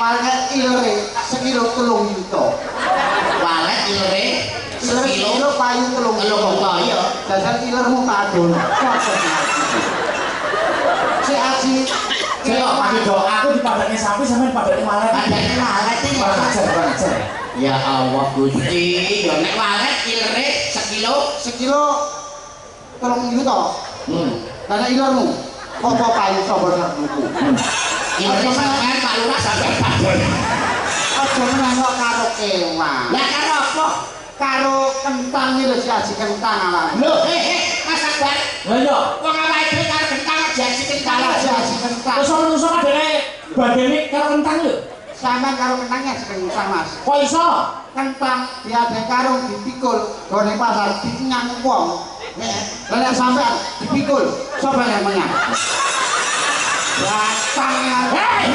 Walet ilere sekilo 3 juta. Walet ilere Sekilo payu 3 juta. iya. Dasar ilermu kadon. Si aji Cek pakai doa aku dipadani sapi sampean padani malet. Padane walet iki Kurang ajar, kurang ajar. ya Allah Gusti, yo nek walet ilere sekilo sekilo 3 juta. Karena ilermu apa payu sapa buku. ilere sampean Pak Lurah sampean padon. Aja menengok karo kewan. Lah karo apa? Karo kentang iki lho si aji kentang ala. Lho, Mas Akbar. Lah iya. Wong awake dhewe karo kentang jasi kentang. Kalau si aji kentang. Terus menungso padane badane karo kentang lho. Sampeyan karo kentangnya si kentang Mas. Kok iso? Kentang diade karung dipikul gone pasar dinyang wong. Lah nek sampean dipikul sapa yang menyang? Batang. Hei!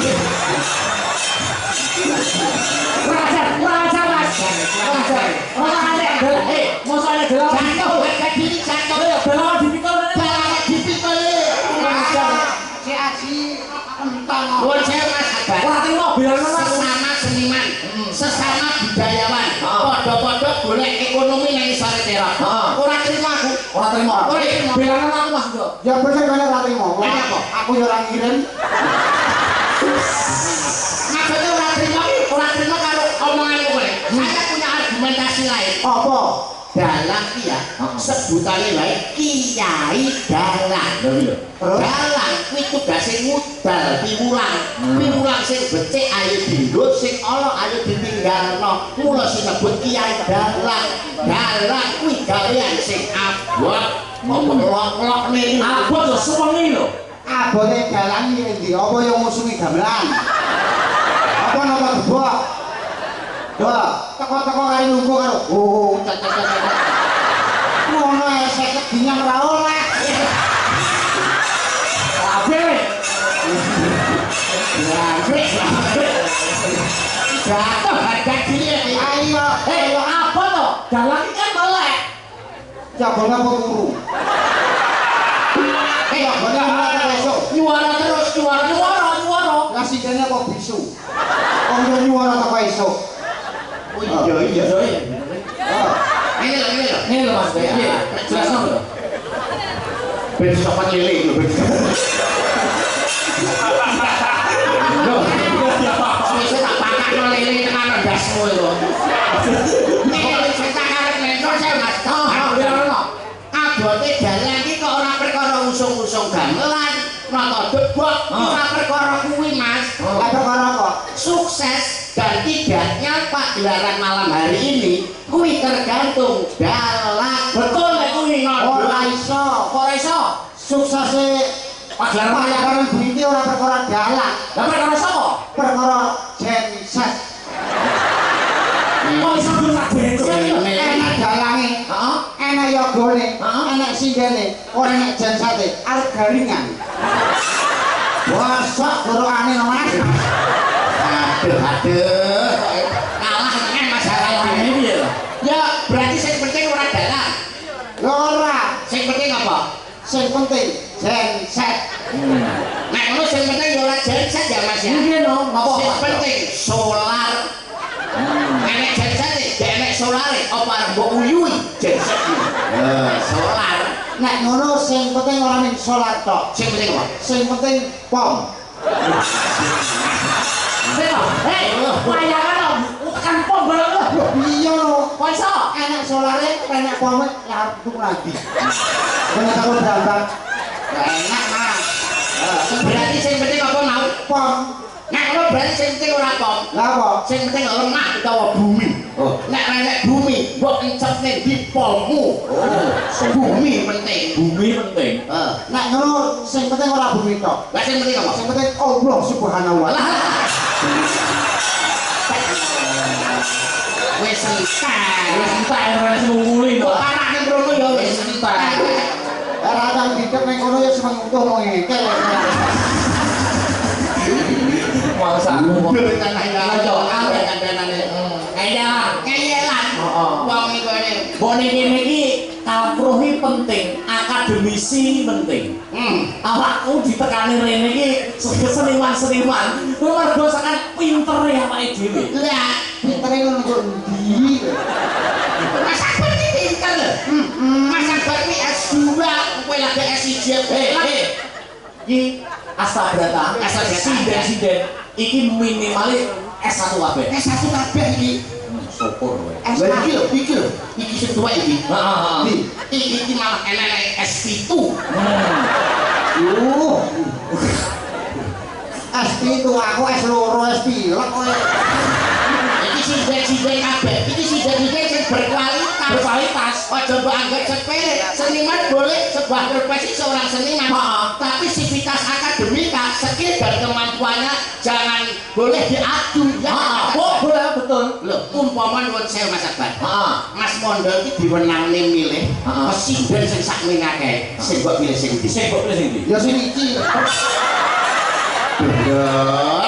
Kurang ajar, kurang ajar Mas. Kurang ajar. Kurang ajar. Hei, mosok ana delok. Jatuh, harga diri jatuh. Ayo, delok dipikul ngene. Barang dipikul. Si aji kentang. Nuwun sewu Mas Akbar. Ora terima bilang Mas. Sesama seniman, sesama budayawan, padha-padha golek ekonomi nang isore teror. Ora terima aku. Ora terima. Ora terima. Bilang aku Mas kok. Ya bener kene ora trimo. Kenapa? Aku yo ora ngirim. Maksudnya ora terima karo omonganmu kowe. Saya punya argumentasi lain. Apa? Dalang ki ya, sebutane wae Kiai Dalang. Lho iya. Dalang kuwi tugase ngudal piwulang. Piwulang sing becik ayo dienggo, sing ala ayo ditinggalno. Mula sinebut Kiai Dalang. Dalang kuwi gawean sing abot. Ngomong-ngomong ning Abot lho suwengi lho. Abote dalang iki ndi? Apa yang musuhi gamelan? Apa napa gebok? Wah, teko-teko kari lungguh karo. Oh, cek. Ngono ae 50 dinyang ra oleh. Kabeh. jatuh harga diri. Ayo, Hei, apa to? Dalang iki kan melek. jabone apa turu? Jabone ora esuk. Nyuara terus, nyuara. Lah sikene apa bisu? Wong yo nyuara teko esuk. Oh iya. Iya, iya. Ini loh. Ini lho Mas, piye? Jelasno lho. Ben sopan lele lho. Saya tak pakai lele tenan ndasmu lho. Ini sing tak arep leno saya Mas. Abote dalang iki kok ora perkara usung-usung gamelan, nata debok, ora perkara kuwi Mas. Lah perkara apa? Sukses dan tidaknya pagelaran malam hari ini kuwi tergantung dalang. Betul nek kuwi Ora iso. Kok ora iso? Suksese Pagelaran pagelaran bunyi ora perkara dalang, Lah perkara sapa? perkara genset. Kok iso bisa genset? Enak dalange, Heeh. enak yogane, Heeh. enak singgene, ora enak gensete, arep garingan. Bosok gorokane Mas. Aduh. Kalah dengan masalah Ini ini. piye lho? Ya berarti sing penting ora dalang. Lho ora, Sing penting apa? Sing penting genset. Nek ngono sing penting yo ora genset ya Mas ya. Iya no, napa? Sing penting solar. Nek genset iki nek solar apa arep mbok uyui genset iki. Solar. Nek ngono sing penting ora ning solar tok. Sing penting apa? Sing penting pom. Beno, layangan tekan pom bareng. Iya lho. Kok iso? Enak solare, enak pome, ya tuk lagi. Bener aku berambang. Enak Mas. Berarti sing penting apa mau? Pom. Nek ngono berarti sing penting ora pom. Lah apa? Sing penting lemah utawa bumi. Nek renek bumi, mbok encepne di pommu. Bumi penting. Bumi penting. Nek ngono sing penting ora bumi tok. Lah sing penting apa? Sing penting Allah Subhanahu wa taala. Wis entek. Wis entek ora semunguli Kok kok. anake mrono ya wis entek. Ora tau dicek ning kono ya semeng utuh wong iki. Mangsamu kok. Kayelan. Wong iku ne. Mbok ning kene iki kapruhi penting, akademisi penting. Awakku ditekani rene iki seniman-seniman. Kuwi mergo sangat pinter ya awake dhewe. Lah, Pintere ngono kok ndi? Mas Akbar iki pinter lho. Mas Akbar iki S2, kowe lagi S1. Iki Astabrata, Sinden, iki minimal S1 kabeh. S1 kabeh iki. Syukur kowe. Lah Iki lho, iki sing tuwa iki. Heeh. Iki malah enek S7. S7 aku S2, S2 kowe. Iki sinden kabeh. Iki sinden sing berkualitas. Berkualitas. Aja mbok anggap sepele. Seniman boleh sebuah profesi seorang seniman. Tapi sivitas akademika, skill dan kemampuannya jangan boleh diadu. Ya, Boleh betul. Loh, umpama nuwun sewu Mas Akbar. Heeh. Mas Mondo iki diwenangne milih presiden sing sakmene akeh. Sing mbok pilih sing ndi? Sing mbok pilih sing ndi? Ya sing iki. Lho,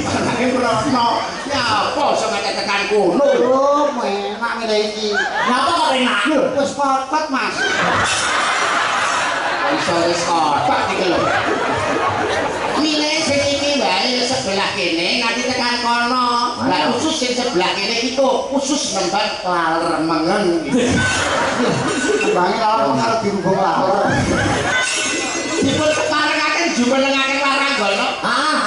anake merono. Ya apa iso tekan kono? Oh, enak milih iki. Napa kok enak? Wis kotot, Mas. Iso wis kotak iki lho. Milih sing iki wae sebelah kene nanti tekan kono. Lah khusus sing sebelah kene iki kok khusus nembang laler mengen. Bangi kalau karo dirubung lawar. Dipun keparengaken jumenengaken waranggana.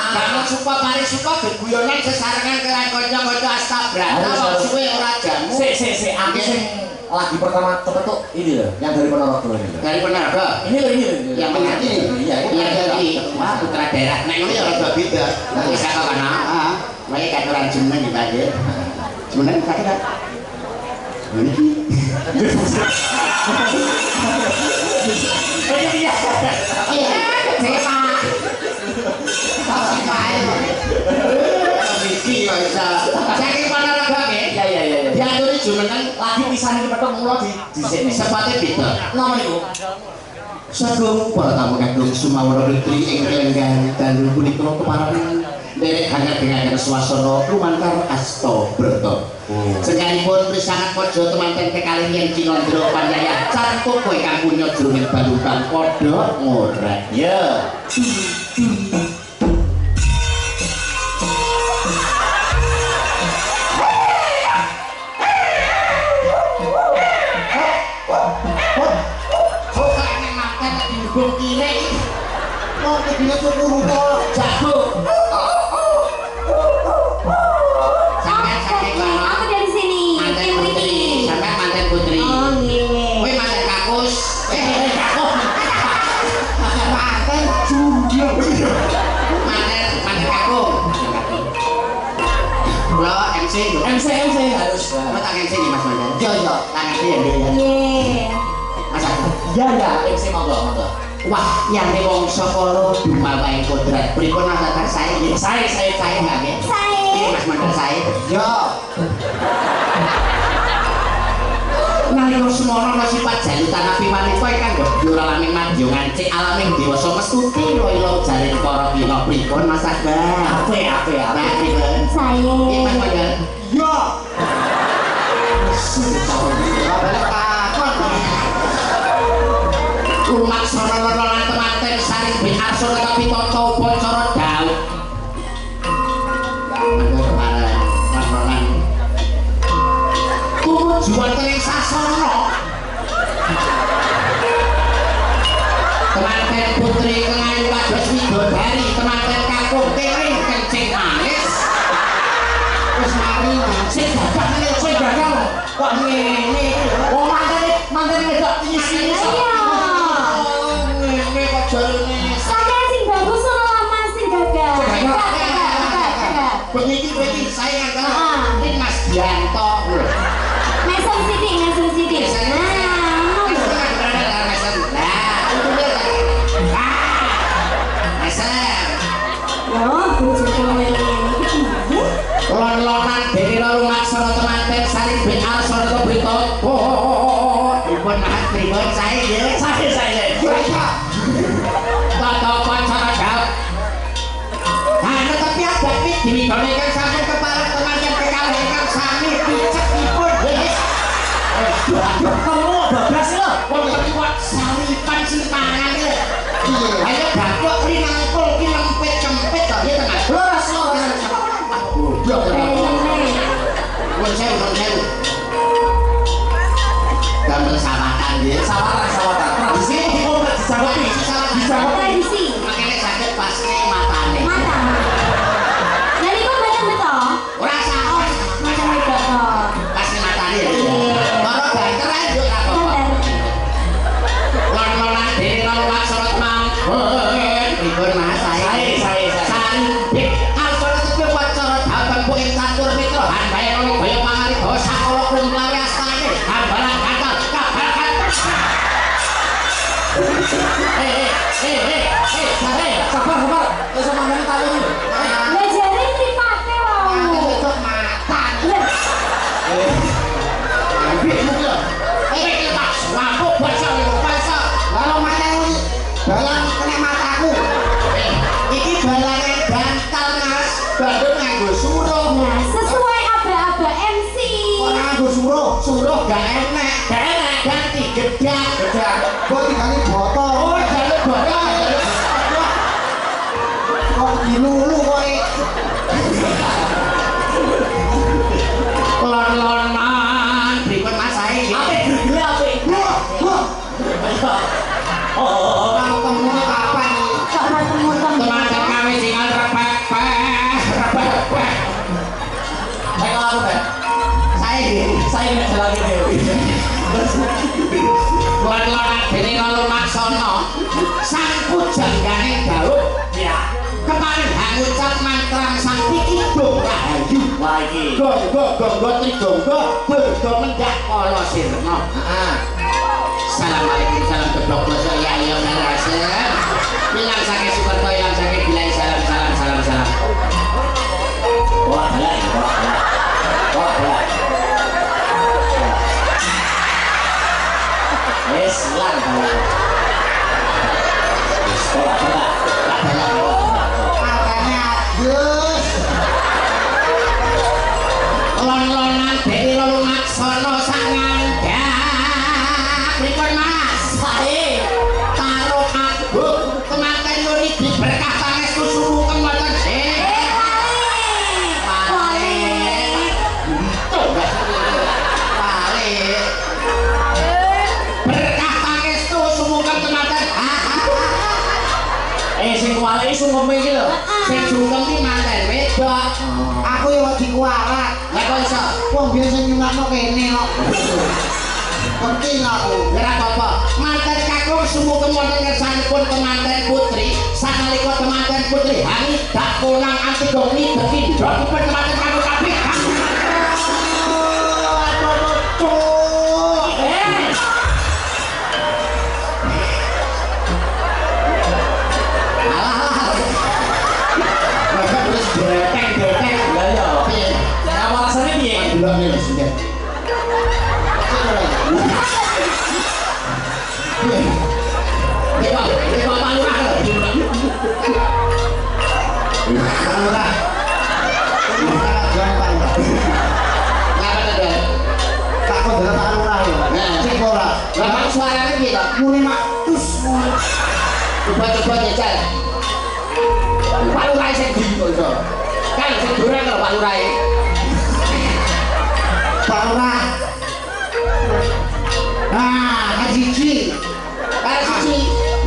Damel suka pari suka geguyonan sesarengan kelan kanca-kanca Astabrata wong suwe ora jamu. Sik, aku sing lagi pertama kepetuk ini loh, yang dari Ponorogo ini loh. Dari Ponorogo. Ini loh, ini loh. Yang mana ini? Iya, Iya jadi putra daerah. Nek ngono ya rada beda. Wis kok kana. Heeh. Wae katuran jeneng iki Pak. Jeneng kate kan. Niki. Iya. Iya, saya Pak. Pak Pak. Iki ya bisa. Saking Ponorogo nggih. Iya. Diaturi jumeneng Lagi pisan iki petok mulo di sini. sepate beda. Nomor iku. Sagung para tamu kagum sumawara putri ing kelenggan dalu punika keparaning derek hangat-hangat swasana lumantar asta brata. Senjanipun pisangat pojo temanten kekalih yen Cinandra Panyaya cantuk kowe kang punya jroning balutan padha ngorek. Ya. Kok nek makan dihubung kire Kok dene cukup rupa. jago. Sampeyan saking kono. Aku dari sini. Manten Tim putri, Riki. sampeyan manten putri. Oh, nggih. Kowe manten kakus. Kakus. Paten jundil. Manten kakung. Kula MC lho. MC harus. Kula tak MC nih Mas Mandan. Yo yo. Tangan dia ya. Nggih. Mas Agus. Ya, MC monggo. Wah, yang di wong Sokolo dumal wae kodrat. Pripun natakan saya nggih? Saya enggak nggih. Ini Mas Mandan saya. Yo. Nalika semono ana sifat jalutan api wanita ingkang yo ora lamin madya ngancik alaming dewasa mestuti ilo jaring para kina pripun Mas Akbar. Ape. Nah, pripun? Saya. Iya Mas Mandan. Yo. balik takon. Lumaksana lan temanten saring bin arsana tapi tata upacara daud. Tumuju wonten ing sasana. Temanten putri kengayu kados widodari, temanten kakung kering kencing manis. Wis mari sing dadak sing gagal kok ngene. Wong manten wedok nyisi. Ngene kok jarene. Sampeyan sing bagus ora lama sing gagal. Begini saya kan ini Mas Dianto. Mesem sidik. Lon-lonan dari lalu maksana temanten saling benar soal berita ibu nahan pribon saya tata pacara jauh nah tapi ada nih diberikan sampai kepala temanten kekalahkan sami picek ibun kamu bablas lho. wonten kuat salipan simpangan lho ayo batok rinangkul ki lempet cempet to ya tengah loras goblok Wong sewu. Gambar sawatan nggih. Sawatan. Tradisi iki kok dijawab Tradisi. Makane saged pasne matane. Mata. Lah niku mboten beto. Ora salah. Mboten beto. Pasne matane. Karo banter ae yo ra apa-apa. Lan-lanan dene karo maksud mang. Pripun Mas sae. Sandik asore tepe pacara dapan bu ing catur mitra handae ono kaya pangari dosa kala kumlawi astane. Hambalan katal kabal. sabar. Wis mangane tak iki. Lah jare mripate wae. Tutup mata. Mabuk basa. Lalu mana ini? Dalam kena mataku. Iki balane bantal Mas. Bandung nganggo suruh. Nah, sesuai aba-aba MC. Orang nganggo Suruh gak enak. Ganti gedang. Kok tinggalin botol. Oh, jaluk botol. Kok dilulu kok. Lon-lonan berikut Mas sae. Apik. Orang temu kapan? Kok ketemu Teman-teman kami tinggal repek. Ayo aku deh. Saya nek jalan dewi. Lon-lonan dene lalu maksana. Sang pujanggane daud. Ya. Kemarin ngucap mantra sang iki dong rahayu. Wah iki. Gonggo trigonggo berdo mendak kala sirna. Assalamualaikum salam geblok basa ya ya narasem. Bilang sakit Sukerto yang sakit bilai salam. Wah, balak. Wis lan balak. Wis balak. Katanya adus. Lon-lonan dene lalu maksana sang ngandhap. Pripun Mas? Sae. Karo aku temanten nuri berkah pangestu suwu kemboten sih. Berkah pangestu sumukan temanten. Sing kuwale sungkem iki lho. Sing sungkem ki manten wedok. Aku yang mau dikualat. Lah kok iso? Wong biasa nyunatno kene kok. Penting aku. Ora apa-apa. Manten kakung sumukem wonten kersanipun temanten putri. Sanalika temanten putri hani dak pulang Antigoni bekindhokipun temanten kakung kabeh. muni mak terus Coba jajal. Pak Lurah sing ndi kok iso? Kan sing durang lho Pak Lurah. Pak Lurah. Nah, kan siji. Kare siji.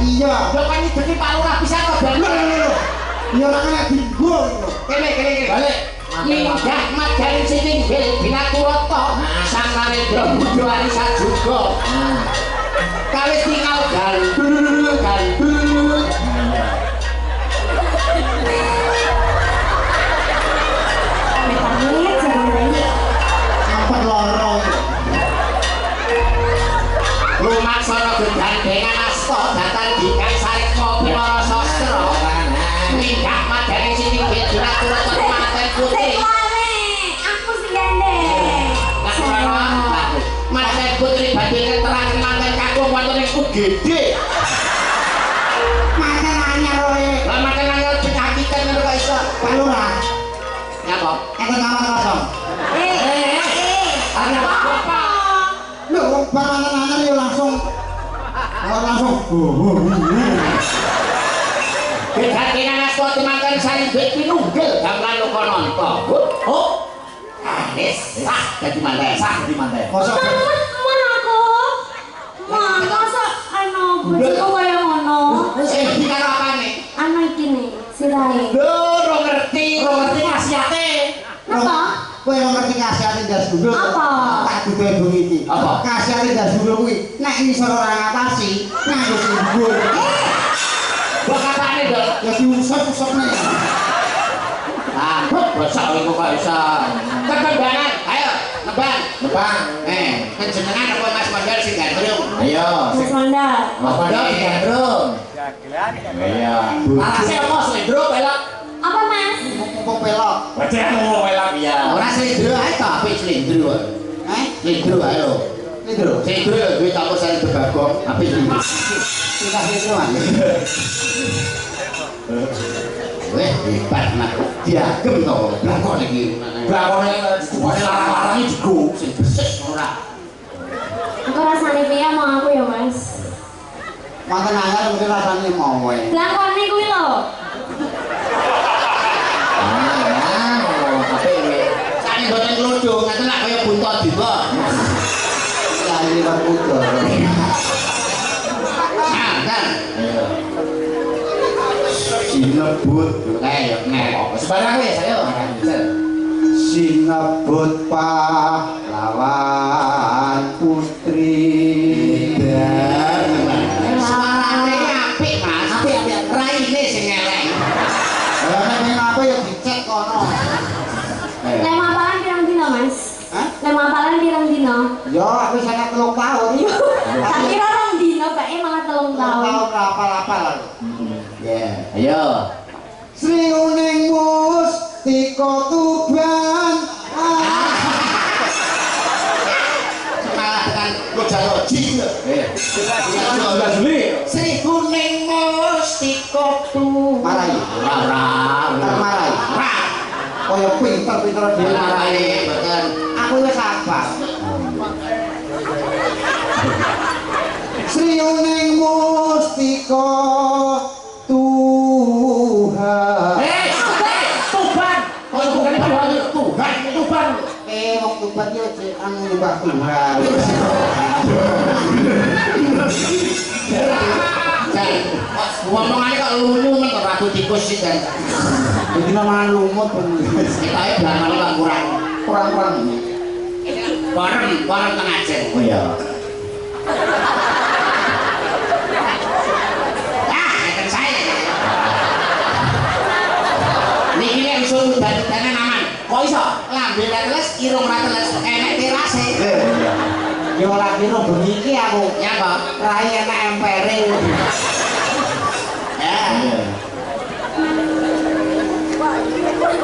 Iya. Yo kan iki Pak Lurah bisa kok ben. Iya ora kena dinggo. Kene. Balik. Indah mat garing sing binaturata sang Narendra Buddha Arisa juga. Kawis tinggal gandul. Metangnya jangan ini. Sampai loro. Lumaksana gegandengan asta datang dikang sarikma pinara sastra. Indah mat garing sing binaturata manten putri. Aku sing gandeng. Manten putri badhe keterangan manten kakung wonten ing UGD. Makan anyar wae. Lah manten anyar penyakitan ngono kok iso. Pak Lurah. Nyapa? Aku kamar kosong. Ada apa? Lho, wong panganan anyar ya langsung. Kedatangan aswa temankan saling pinunggel gamelan Lokonanta. Oh. Anis sah dadi manten. Kosong. Masa ano bojoku kaya ngono. Sing iki karo apane? Ano iki nih sirahe. Lho, ora ngerti khasiate. Apa? Kowe ora ngerti kasihane ndas dulu. Apa? Tak duwe bengi iki. Apa? Kasihane ndas dulu kuwi nek ngisor ora ngatasi, nganggo sing dhuwur. Kok apane, Dok? Ya diusap-usapne. Ambek basa iku kok iso. Ketembangan, ayo nebang. Kenjenengan apa Mas Mondal sing gandrung? Ayo. Mas Manda. Mas Mondal digandrung. Iya. Parase apa slendro pelok? Apa Mas? Mumpung pelok. Wajah ngomong welak iya. Ora slendro ae ta, apik slendro. Slendro ae lho. Slendro kuwi campur sari debagong, apik slendro. Kita sesuan. Weh, hebat nak. Diagem to, blakon iki. Blakone larang-larangi digo. Sing beses ora. Engko rasane piye mau aku ya Mas? Manten anyar mesti rasane mau wae. Lakone kuwi lho. Sane boten klodo, ngaten lak kaya bunta diwa. Ya iki kok kudu. Nah, kan. Sinebut Sebarang wis ayo. sinebut pahlawan putri Suarane apik, Mas. Apik. Raine sing elek. nek apa ya dicek kono. Lek mapalan pirang dina Mas? Hah? Lek mapalan pirang dina? Yo aku sangat 3 tahun. Tak kira 2 dina bae malah 3 tahun. Apal-apal. Ya. Ayo. Sri uning mustika tuban. Malah dengan loji. Sudah Juli. Sri kuning mustika tu. Marai. Marai. Kaya pinter-pinter dhewe marai. Betul. Aku wis sabar. Sri uning mustika Tuhan. Tuban. Oh, bukan Tuban. Wong Tuban yo anu nyembah Tuhan. Ngomongane kok lunyu men kok ratu tikus sih kan. Jadi nama lumut pun. Kitae blamane kok Kurang-kurang. bareng tengah jen. Oh iya. Ngeten sae. Niki nek usul dadi-dadi aman. Kok iso? Lambe rateles, irung rateles, enek terase. Yo ora kira bengi iki aku Nyapa? rai enak empere.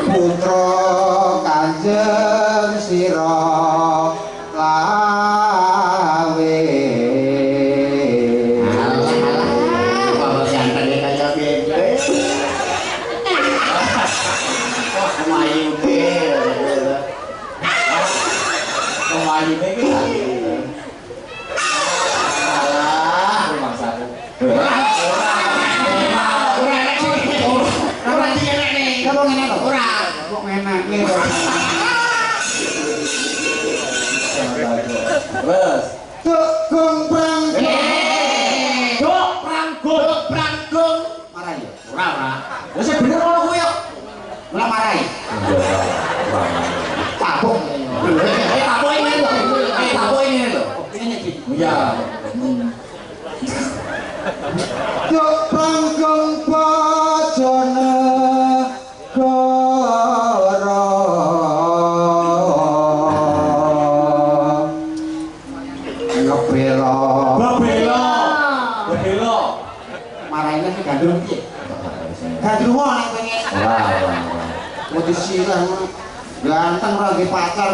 Putra Kanjeng Sira lawe. Bapak jantan ya kaya piye? Wah, kemayu ke. Kemayu ke. Alah, Iya. Yuk panggung bojone goro ngebelo Bebelo. marahinnya si gandrung piye gandrung nek pengen mau disilah ganteng lagi pacar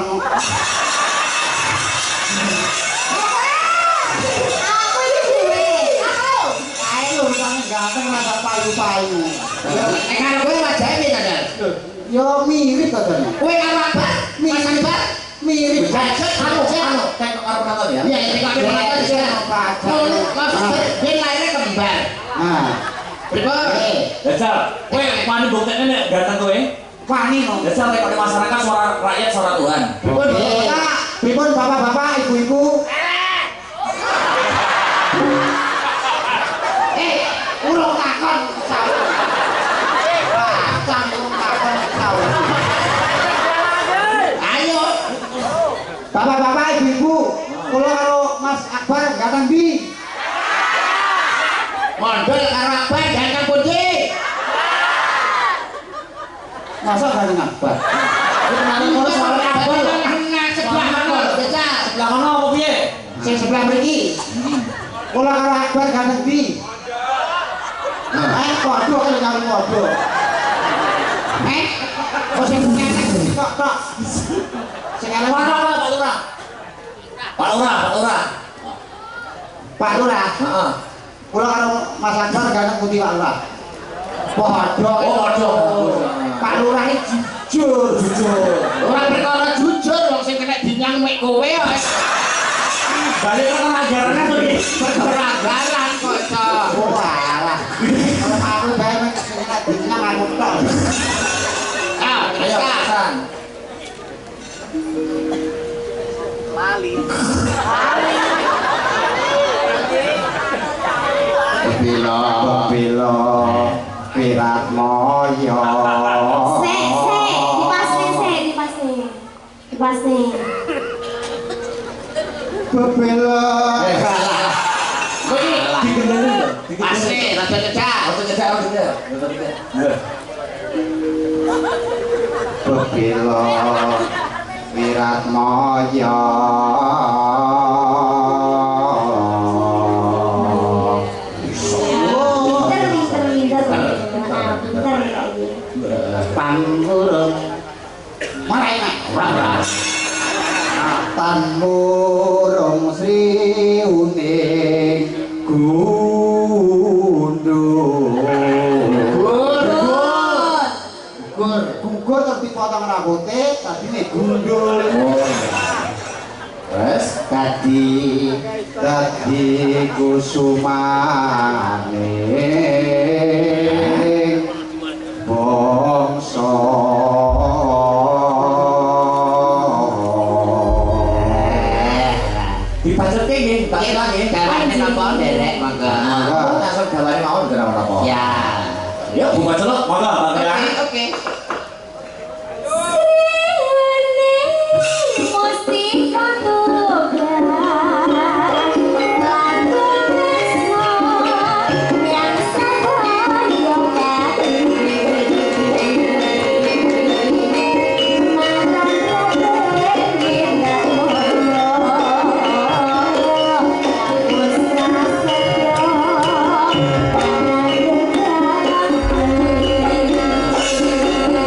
ganteng rada payu-payu. Nek karo kowe wajahe piye ta, Dar? Yo mirip to, Don. Kowe karo Abah, Mas Abah Mirip. anu, Kayak karo penonton ya. iya iki kok penonton sih. Ngono, maksudnya ben laire kembar. Nah, Pripun? Dasar, kowe wani buktekne nek ganteng kowe. wani no. Dasar nek di masyarakat suara rakyat suara Tuhan. Pripun? Pripun bapak-bapak, ibu-ibu? Urung takon sawu. Cang urung takon tau. Ayo. Bapak-bapak, ibu-ibu, kula karo Mas Akbar ganteng ndi? Mondol karo Abah ganteng pundi? Masa ganteng Akbar? Ngono suara Abah sebelah mana? Beca. Sebelah mana apa piye? Sing sebelah mriki. Kula karo Akbar ganteng ndi? Padha karo padha. Oh sing ngene. Tok. Sing elek Mana Pak Lurah? Pak Lurah. Pak Lurah. Heeh. Kula karo Mas Akbar ganteng putih Pak Lurah. Padha. Oh, padha. Pak Lurah iki jujur. Ora perkara jujur wong sing kena dinyang mek kowe ya. Balik ke ajarannya tuh iki. Perkara agaran kok iso. Oh alah. Kalau aku bae mek sing dinang aku tok. Ayo, pesan. Bebelo Wirat Moyo. Dipasne. Bebelo Kowe iki Digendengin tuh. pasti rada cedak. Bebelo Wirat Moyo. Pangurung marai nek Pangurung Sriuning Gundul Gugur terus dipotong rambutnya tadine gundul Wes. Dadi kusumane bangsa Dipacetke nggih, tak lagi. Gawane napa nderek mangga. Langsung gawane mau ora apa. Ya. Yuk, buka celok, monggo Bang ya. Oke. Thank you.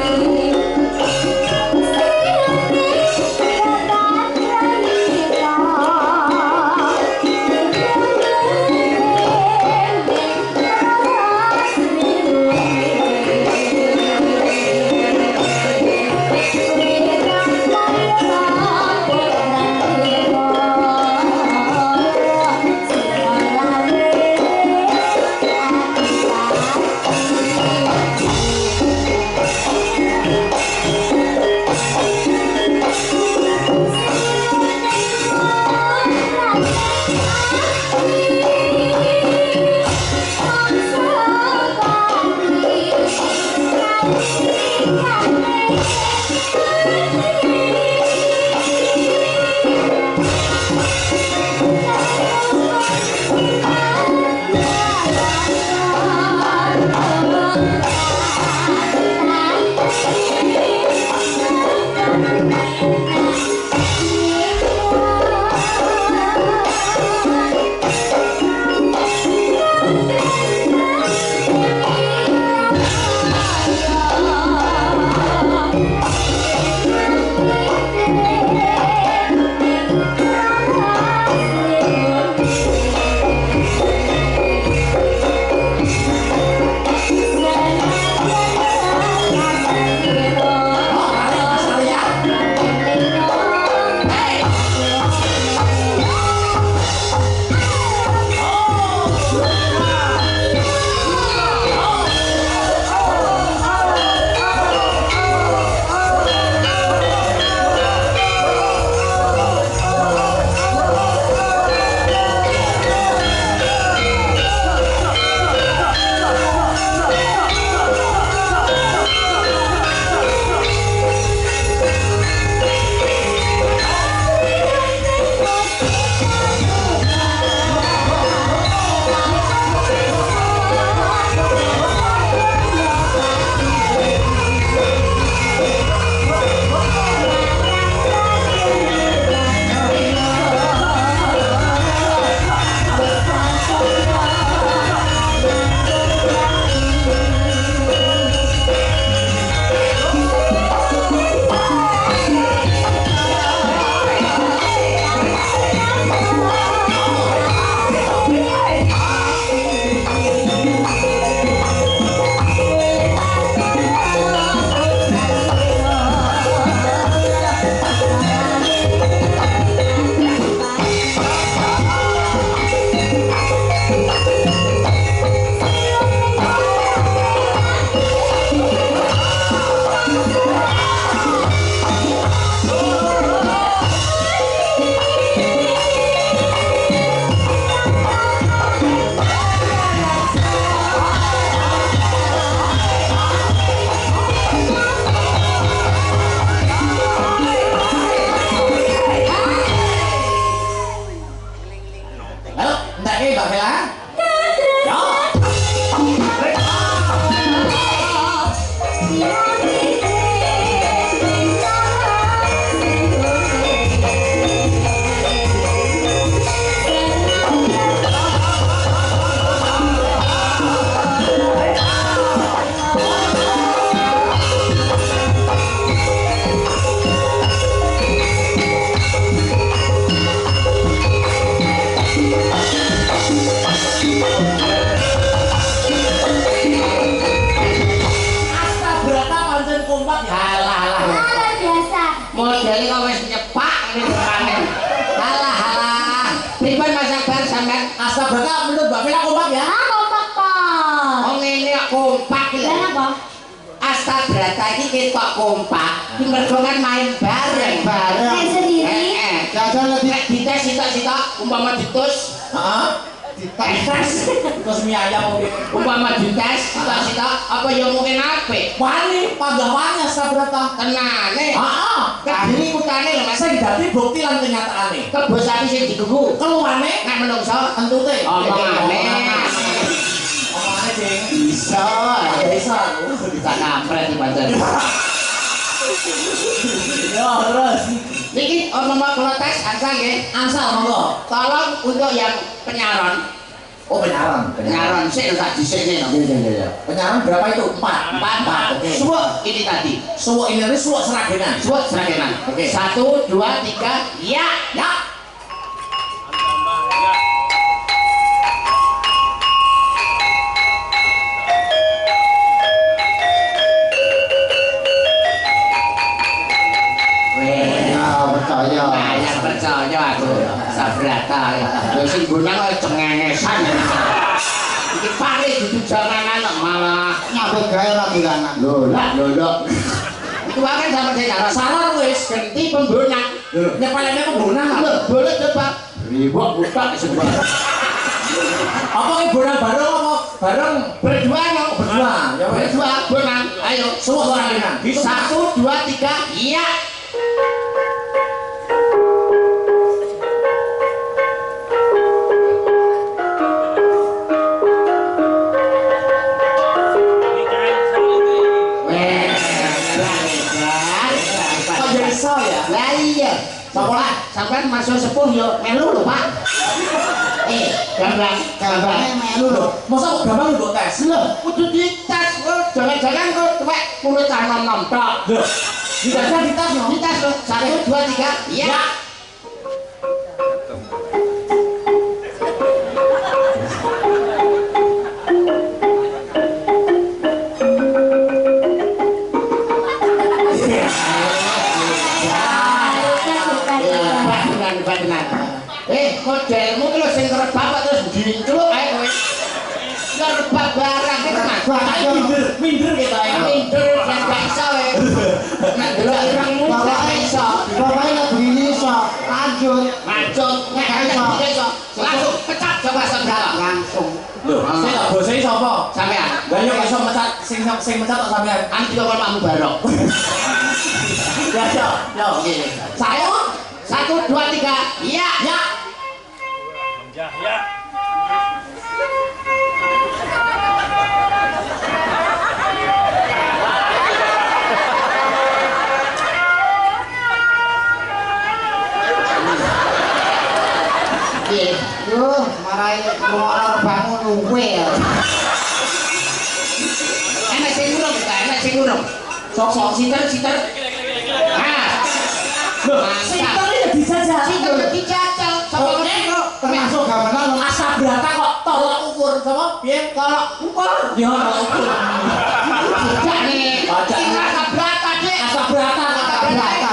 Ayo, entek iki Mbak Bella. Yo. Modele kok wis nyepak ngene depanen. Halah. Pripun Mas Akbar sampean? Astabrata menurut Mbak Bella kompak ya? Ah, kompak kok. Oh ngene kok kompak iki. Lah apa? Astabrata iki ketok kompak. Iki mergo kan main bareng. Nek sendiri. Jajan lebih Nek dites sitok-sitok umpama ditus, Heeh. dites. Terus mie ayam mungkin. Umpama dites sitok-sitok apa ya mungkin apik. Wani panggawannya Astabrata. Tenane. Heeh. Kadiri kutane lho Mas. Sing dadi bukti lan kenyataane. Kebo sapi sing digugu. Keluane Nek menungso entute. omongane. Omongane sing Bisa. bisa. Bisa kampret iki pancen. Ya terus. Niki omong kula tes ansal nggih. Ansal monggo. Tolong untuk yang penyaron. Oh penyaran. Penyaron sik lho tak disikne no. Iya. Penyaran berapa itu? 4. Empat. Oke. Suwuk ini tadi. Suwuk ini suwuk seragenan. Suwuk seragenan. Oke. 1 2 3 ya. Ya. percaya. Nah, yang percaya aku Sabrata. Lho sing gunang kok cengengesan. Iki pare dudu jalanan kok malah Nyambut gawe ora bulanan. lho lho. Iku wae kan sama saya salah wis ganti pembonang. Nyepelene pembonang. Lho, boleh coba. Ribok butak sebuah. Apa ki bonang bareng apa bareng Berdua no. berdua? Ya wes. Berdua bonang. Ayo, Suwuk seragenan. 1 2 3 iya. Kok jadi so ya? Lah iya. Sekolah sampean masuk sepuh yo melu lho, Pak. Gambar. Gambarnya melu lho. Masa kok gampang mbok tes? Lho, kudu dites kok. Jangan-jangan kok tuwek mulut nom-nom tok. Lho. Dites dites no. Dites lho. 1 2 3 iya. Benar. Modelmu ki lho sing kerep bapak terus dincluk ae kowe. Ya rebak barang iki Mas. Minder kita ya. Minder kan gak iso kowe. Nek delok irungmu gak iso. Bapaknya nggak begini iso. Lanjut. Macet nek gak iso. Langsung pecat coba segala. Langsung. Lho, sing tak bosei sapa? Sampean. Lah yo iso mecat sing mecat kok sampean. Anu juga kalau kamu barok. Ya yo. Yo. Saya 1 2 3 iya. Ya. Ya. Yuh, marahin orang bangun luwe ya. Enak sing urung ta, enak sing urung. Sok siter. Ah. Sinten iki dijajal. Siter dijajal. Sapa meneh kok Termasuk gamelan Asabrata kok tolak ukur sapa? Piye tolak ukur? Ya tolak ukur. tidak nih. Kita Sabrata Dik. Asabrata berata.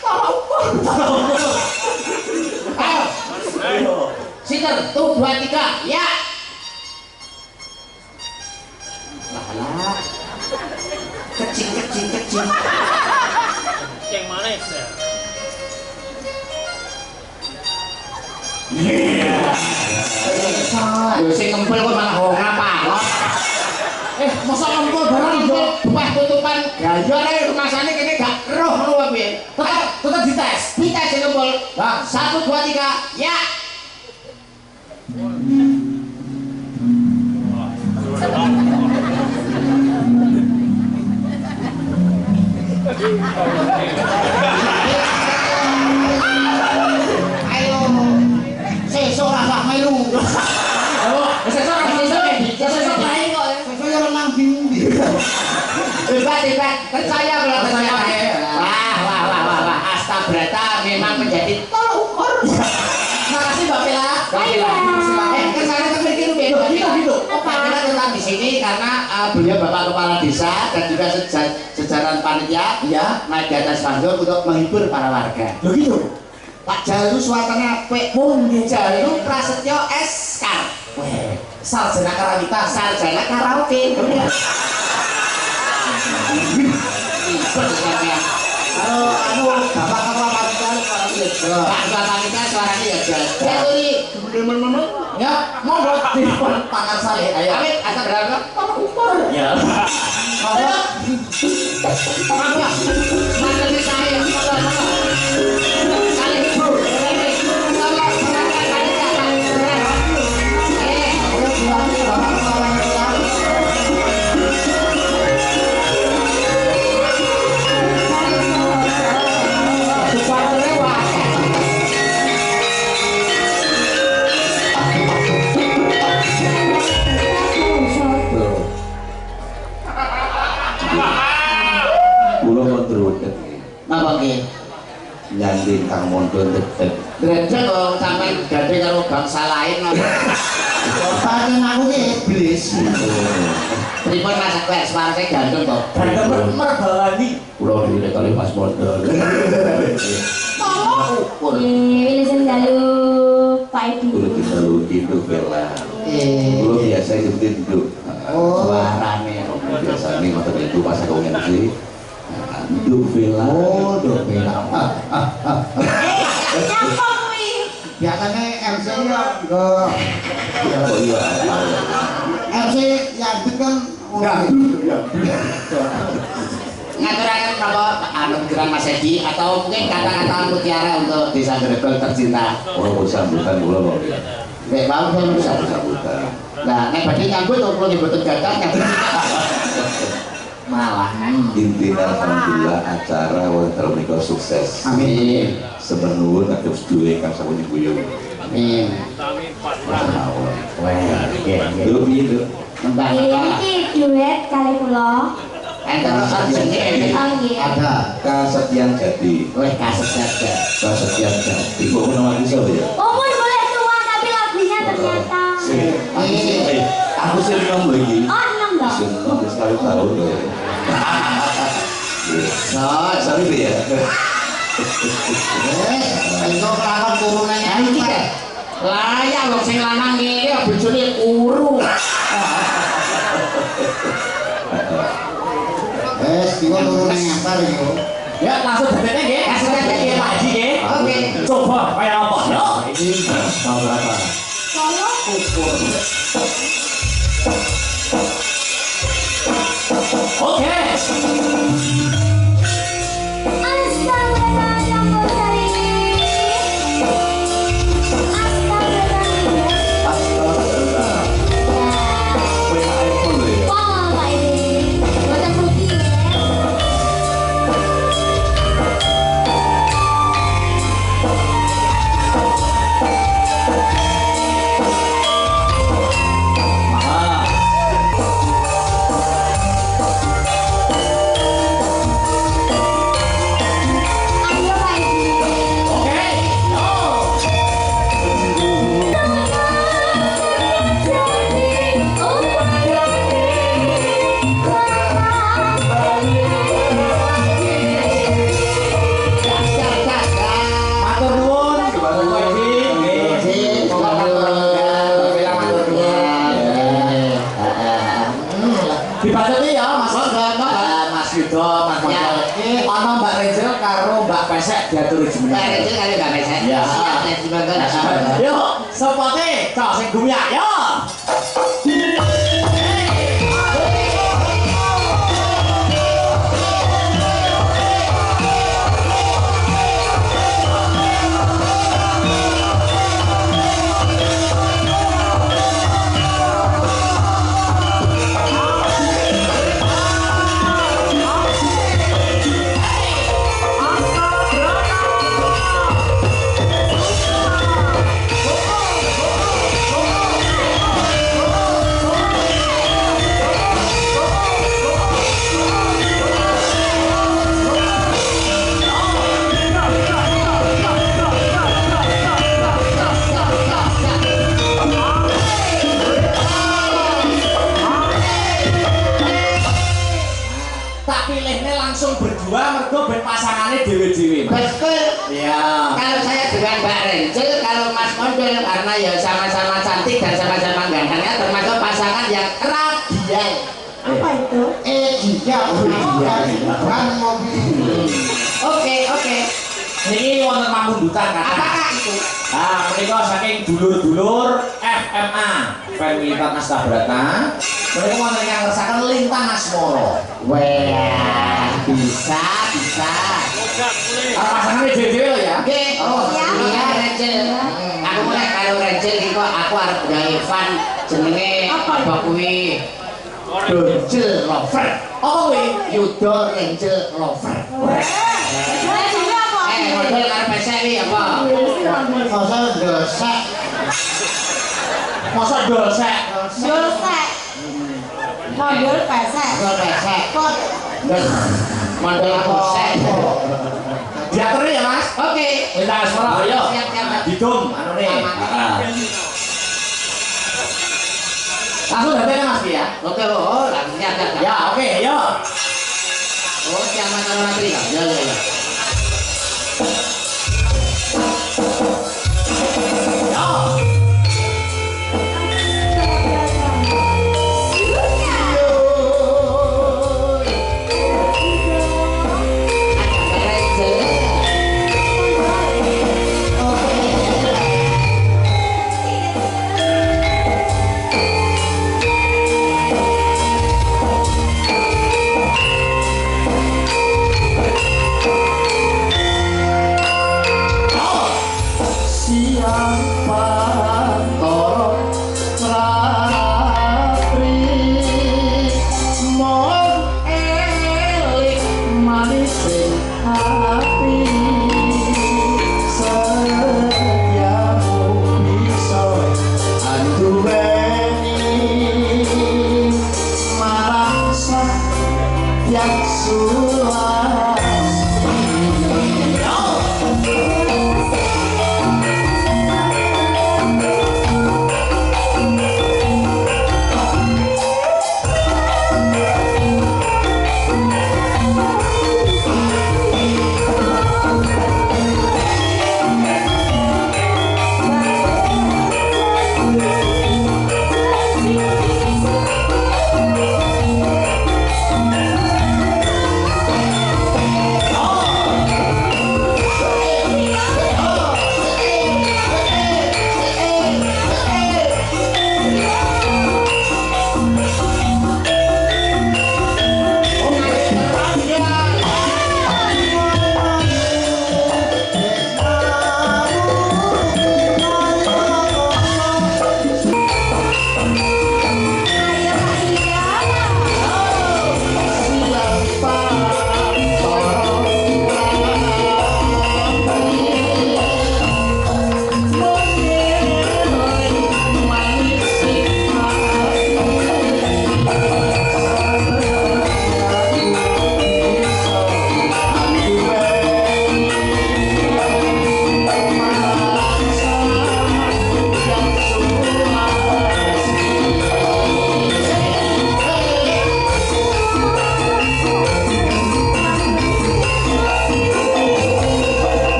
tolak ukur. Tolak ukur. Ayo. Siter, 1 2 3 ya. Lah. Kecil. Ceng manis ya. Lho sing ngempel kok malah ngapa? Masa ngempul barang yo. Buah tutupan gaya nek rumasane kene gak roh ngono wae piye. Tetep dites. Kita sing ngempel. Bang, 1 2 3 ya. Ayo. Sesuk rasa melu. Sesuk lain kok. Sesuk yo nang ndi? Hebat. Percaya kalau percaya. Wah. Astabrata memang menjadi tolak ukur. Makasih Mbak Pela. Kesana terpikir gitu. Kita tetap di sini karena beliau Bapak Kepala Desa dan juga sejaran panitia Ya. naik di atas panggung untuk menghibur para warga. Begitu. Pak Jalu suasana apik. Jalu Prasetyo Eskar. Weh, sarjana karawitan. Sarjana karaoke. Bapak Kepala Panitia Pak Bapak kita suaranya ya jelas. Ya tuli. Ya, monggo dipun pangan saleh. Ayo. Amit asal berapa? Tolak ukur. Ya. Monggo. Monggo. Mantan saya. Kali bro. Tolong serahkan panitia. Kula kontrol Napa nggih? nyanding Kang Mondo tetep. Dredeg kok sampean gandeng karo bangsa lain. Pancen aku ki iblis. Pripun Mas Kwek suara saya gandeng kok. Gandeng merbawani. Kula dhewe kali Mas Mondo. Tolak ukur. Wilson Jalu Pak Edi. Kula ditalu itu bela. Kula biasa hidup. Oh. Suarane. Biasa nih ngoten itu pas aku MC. Hidup bela. Oh, do bela. Nyapa kuwi? Biasanya MC ya ke Oh iya. MC yang itu kan Ngaturaken Bapak pikiran Mas Edi atau mungkin kata-kata mutiara untuk Desa Grebel tercinta. Kalau sambutan kula mau. Nek mau bisa. Sambutan. Nah, nek badhe nyambut kula nyebutken gagal nyambut. Malah. Intinya alhamdulillah acara wonten menika sukses. Amin. Semenuwun kados duwe kang sampun nyuwun. Amin. Lho piye lho? Mbak. Ini duet kali kula. Enten jenenge. Oh nggih. ada. Kasetyan Jati. Weh kaset saja. Kasetyan Jati. Kok nama iso ya? Umur boleh tua tapi lagunya ternyata. Aku sing nom lagi. Oh 6 dong. Sing nom sekali tahun lho. Sorry ya. Iso kelakon turunannya Iki teh. Layak wong sing lanang ngene bojone kuru. iku turunannya apa iku? Ya, langsung dadene nggih. Kasih nggih Pak Haji nggih. Oke. Coba kaya apa? Yo. Ini tahun berapa? Kalau Ukur. Oke. diatur jenenge. Itu kali Mbak Mesek. Ya. Siap nek dibangga. Yuk, sepote cok sing gumiak, yo. dengan Mbak Rencel kalau Mas Mondol karena ya sama-sama cantik dan sama-sama gantengnya termasuk pasangan yang radial. Apa itu? Dia bukan mobil. Oke. Niki wonten pamundutan kan. Apakah itu? Ah, menika saking dulur-dulur FMA, Family Mas Tabrata. Menika wonten ingkang ngersakaken Lintang Asmara. Wah, bisa. Ah, pasangannya dhewe lho ya. Oke, Iya. iya Rencel. Aku mulai karo Rencel iki kok aku arep gawe fan jenenge apa kuwi? Doncel Lover. Oh kuwi Yudo Rencel Lover. Saya juga apa? Model karo pesek iki apa? Masa dosek. mosok dolsek. Dolsek. Modul pesek. Model pesek. Pot. Model pesek. Diatur ya, Mas. Oke. Lintang Asmara, ayo. Siap. Didum anune. Aman. Langsung datanya Mas ya. Oke, langsung siap. Ya, oke, ayo. Oh, siapa karo materi ya? Ya. Thank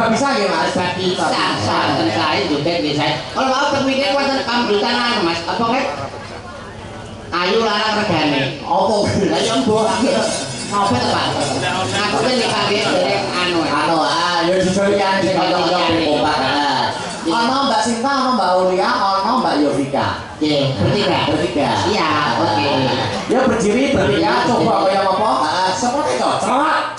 serba bisa ya Mas. Serba bisa, santen saya joget nggih saya. Kalau mau kepikir wonten pambutan anu Mas, apa kek? Ayu larang regane. Apa? Lah yo mbok apa to Pak? Aku kan nek kawin dereng anu. Anu ya jujurian sing kanca-kanca kompak. Ono Mbak Sinta, ono Mbak Aulia, ono Mbak Yovika. Nggih, bertiga. Bertiga. Iya, oke. Ya berdiri bertiga coba kaya apa? Seperti itu. Selamat.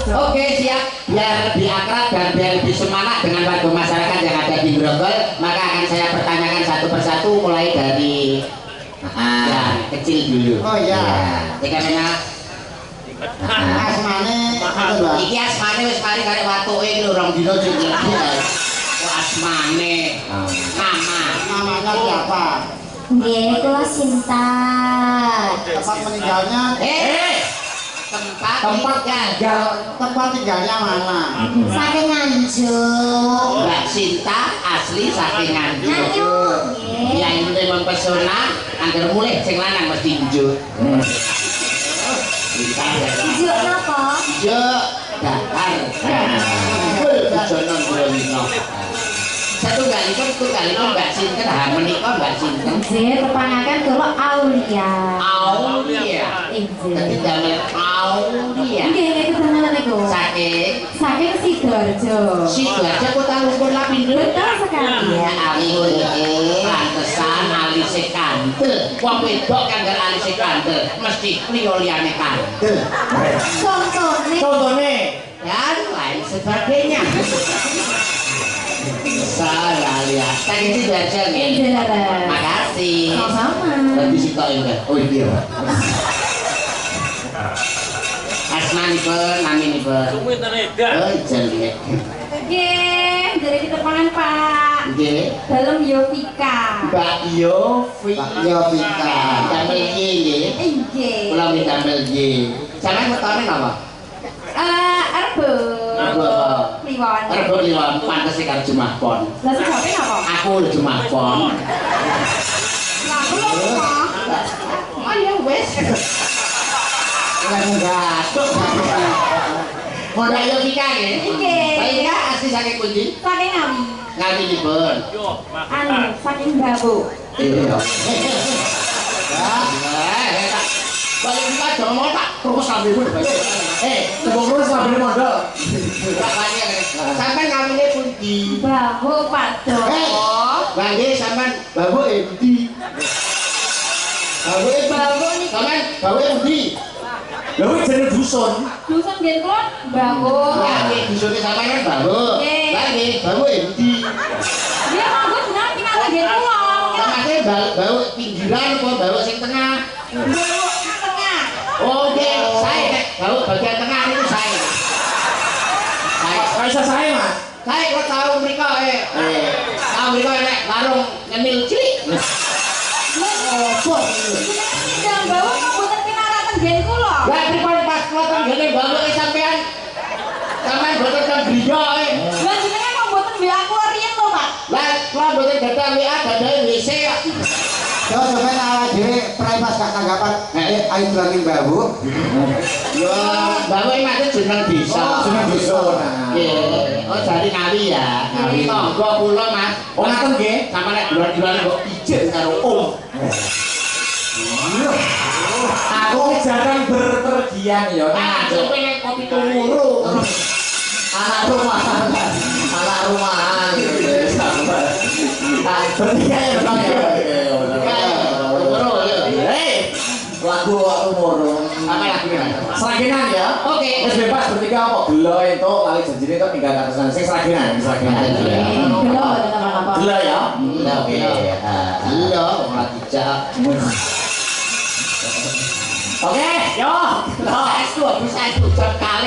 Oke, siap. Biar lebih akrab dan biar lebih semangat dengan warga masyarakat yang ada di Grogol, maka akan saya pertanyakan satu persatu mulai dari yang kecil dulu. Oh iya. Tiga mana? Asmane ngoten, Mbak. Iki asmane wis mari karek watuke iki lho 2 dina iki. Asmane. Nama. Namanya siapa? Nggih, kula Sinta. Tempat meninggalnya, Tempat tinggal. tempat tinggalnya mana? Saking Nganjuk. Mbak Sinta asli saking Nganjuk. Nganjuk, nggih. Yang ini mempesona, angger mulih sing lanang mesti njuk. Nganjuk napa? Njuk dahar. Jono Brolino. Setunggalipun Mbak Sinten, menika Mbak Sinten. Nggih, tepangaken kula Aulia. Aulia. Inggih. Dadi damel Aulia. Nggih, nggih kebenaran niku. Saking Sidoarjo. Sidoarjo kota lumpur lapindo. Betul sekali. Ya ampun, pantesan alise kandel. Wong wedok kan ngger alise kandel, mesti liya liyane kandel. Contone. Dan lain sebagainya. Saya lihat. Saking Sidoarjo nggih. Bener. Makasih. Sama-sama. Nanti sitok enggak? Oh iya. Asmanipun, naminipun. Oh, jelek. Nggih, dari ditepangan Pak. Nggih. Dalem Yovika. Mbak Yovika. Damel Y nggih. Nggih. Kula minta damel Y. Sampeyan wetone napa? Rebo. Rebo. Kliwon. Rebo kliwon, pantes karo Jumah Pon. Lah sebabe napa? Aku lho Jumah Pon. Lah kula apa? Oh ya wis. Ora ngatuk. Mbak Yovika nggih. Nggih. Mbak Yovika asli saking pundi? Saking Ngawi. Ngawinipun. Anu, saking Babu. Iya. Balik kita jomo tak terus sambil Tembung lurus sambil mondok. sampai ngawinnya pundi. Babu Pak Do. Bangke sampean babu pundi. Babu nih. sampean babu pundi. Lha kuwi jenenge dusun. Dusun ngen kula Babu. Bangke disune sampean kan babu. Nggih. Bangke babu pundi. Dia monggo jenengan pinangan ngen kula. Sampeyan babu pinggiran apa babu sing tengah? Babu tengah. Oke, saya nek babu bagian tengah itu saya. Ora iso sae, Mas. Saya kok tahu mereka tahu mereka nek warung ngemil cilik. Sedang bawa kok mboten pinaratan ngen kula. Lah pripun pas kula tenggene bawa sampean sampean boten teng griya Lah jenengan kok mboten WA kula riyen to, Pak? Lah kula boten gadah WA gadah WC kok. Coba sampean awak dhewe privat gak tanggapan ayo berani babu. Yo, bawa iki jeneng desa. Jeneng desa. Nggih. Oh, jadi Ngawi ya. Ngawi tangga kula, Mas. Oh, ngaten nggih. Sampe nek bulan-bulan kok ijin karo Om. Aku jarang berpergian ya. Ah, pengen kopi tumuru. Anak rumahan. Anak rumahan. Berpergian ya, Bang. Tumuru ya. Hei, wah lagu umur. Apa lagi nih? Seragenan ya. Oke. Wis bebas bertiga apa gelo itu lali janjine kok tinggal atasan sing seragenan. Belum ada apa-apa. Gelo ya. Oke. Iya, ora dijak. Oke, yo. Saya itu bisa itu jam kali.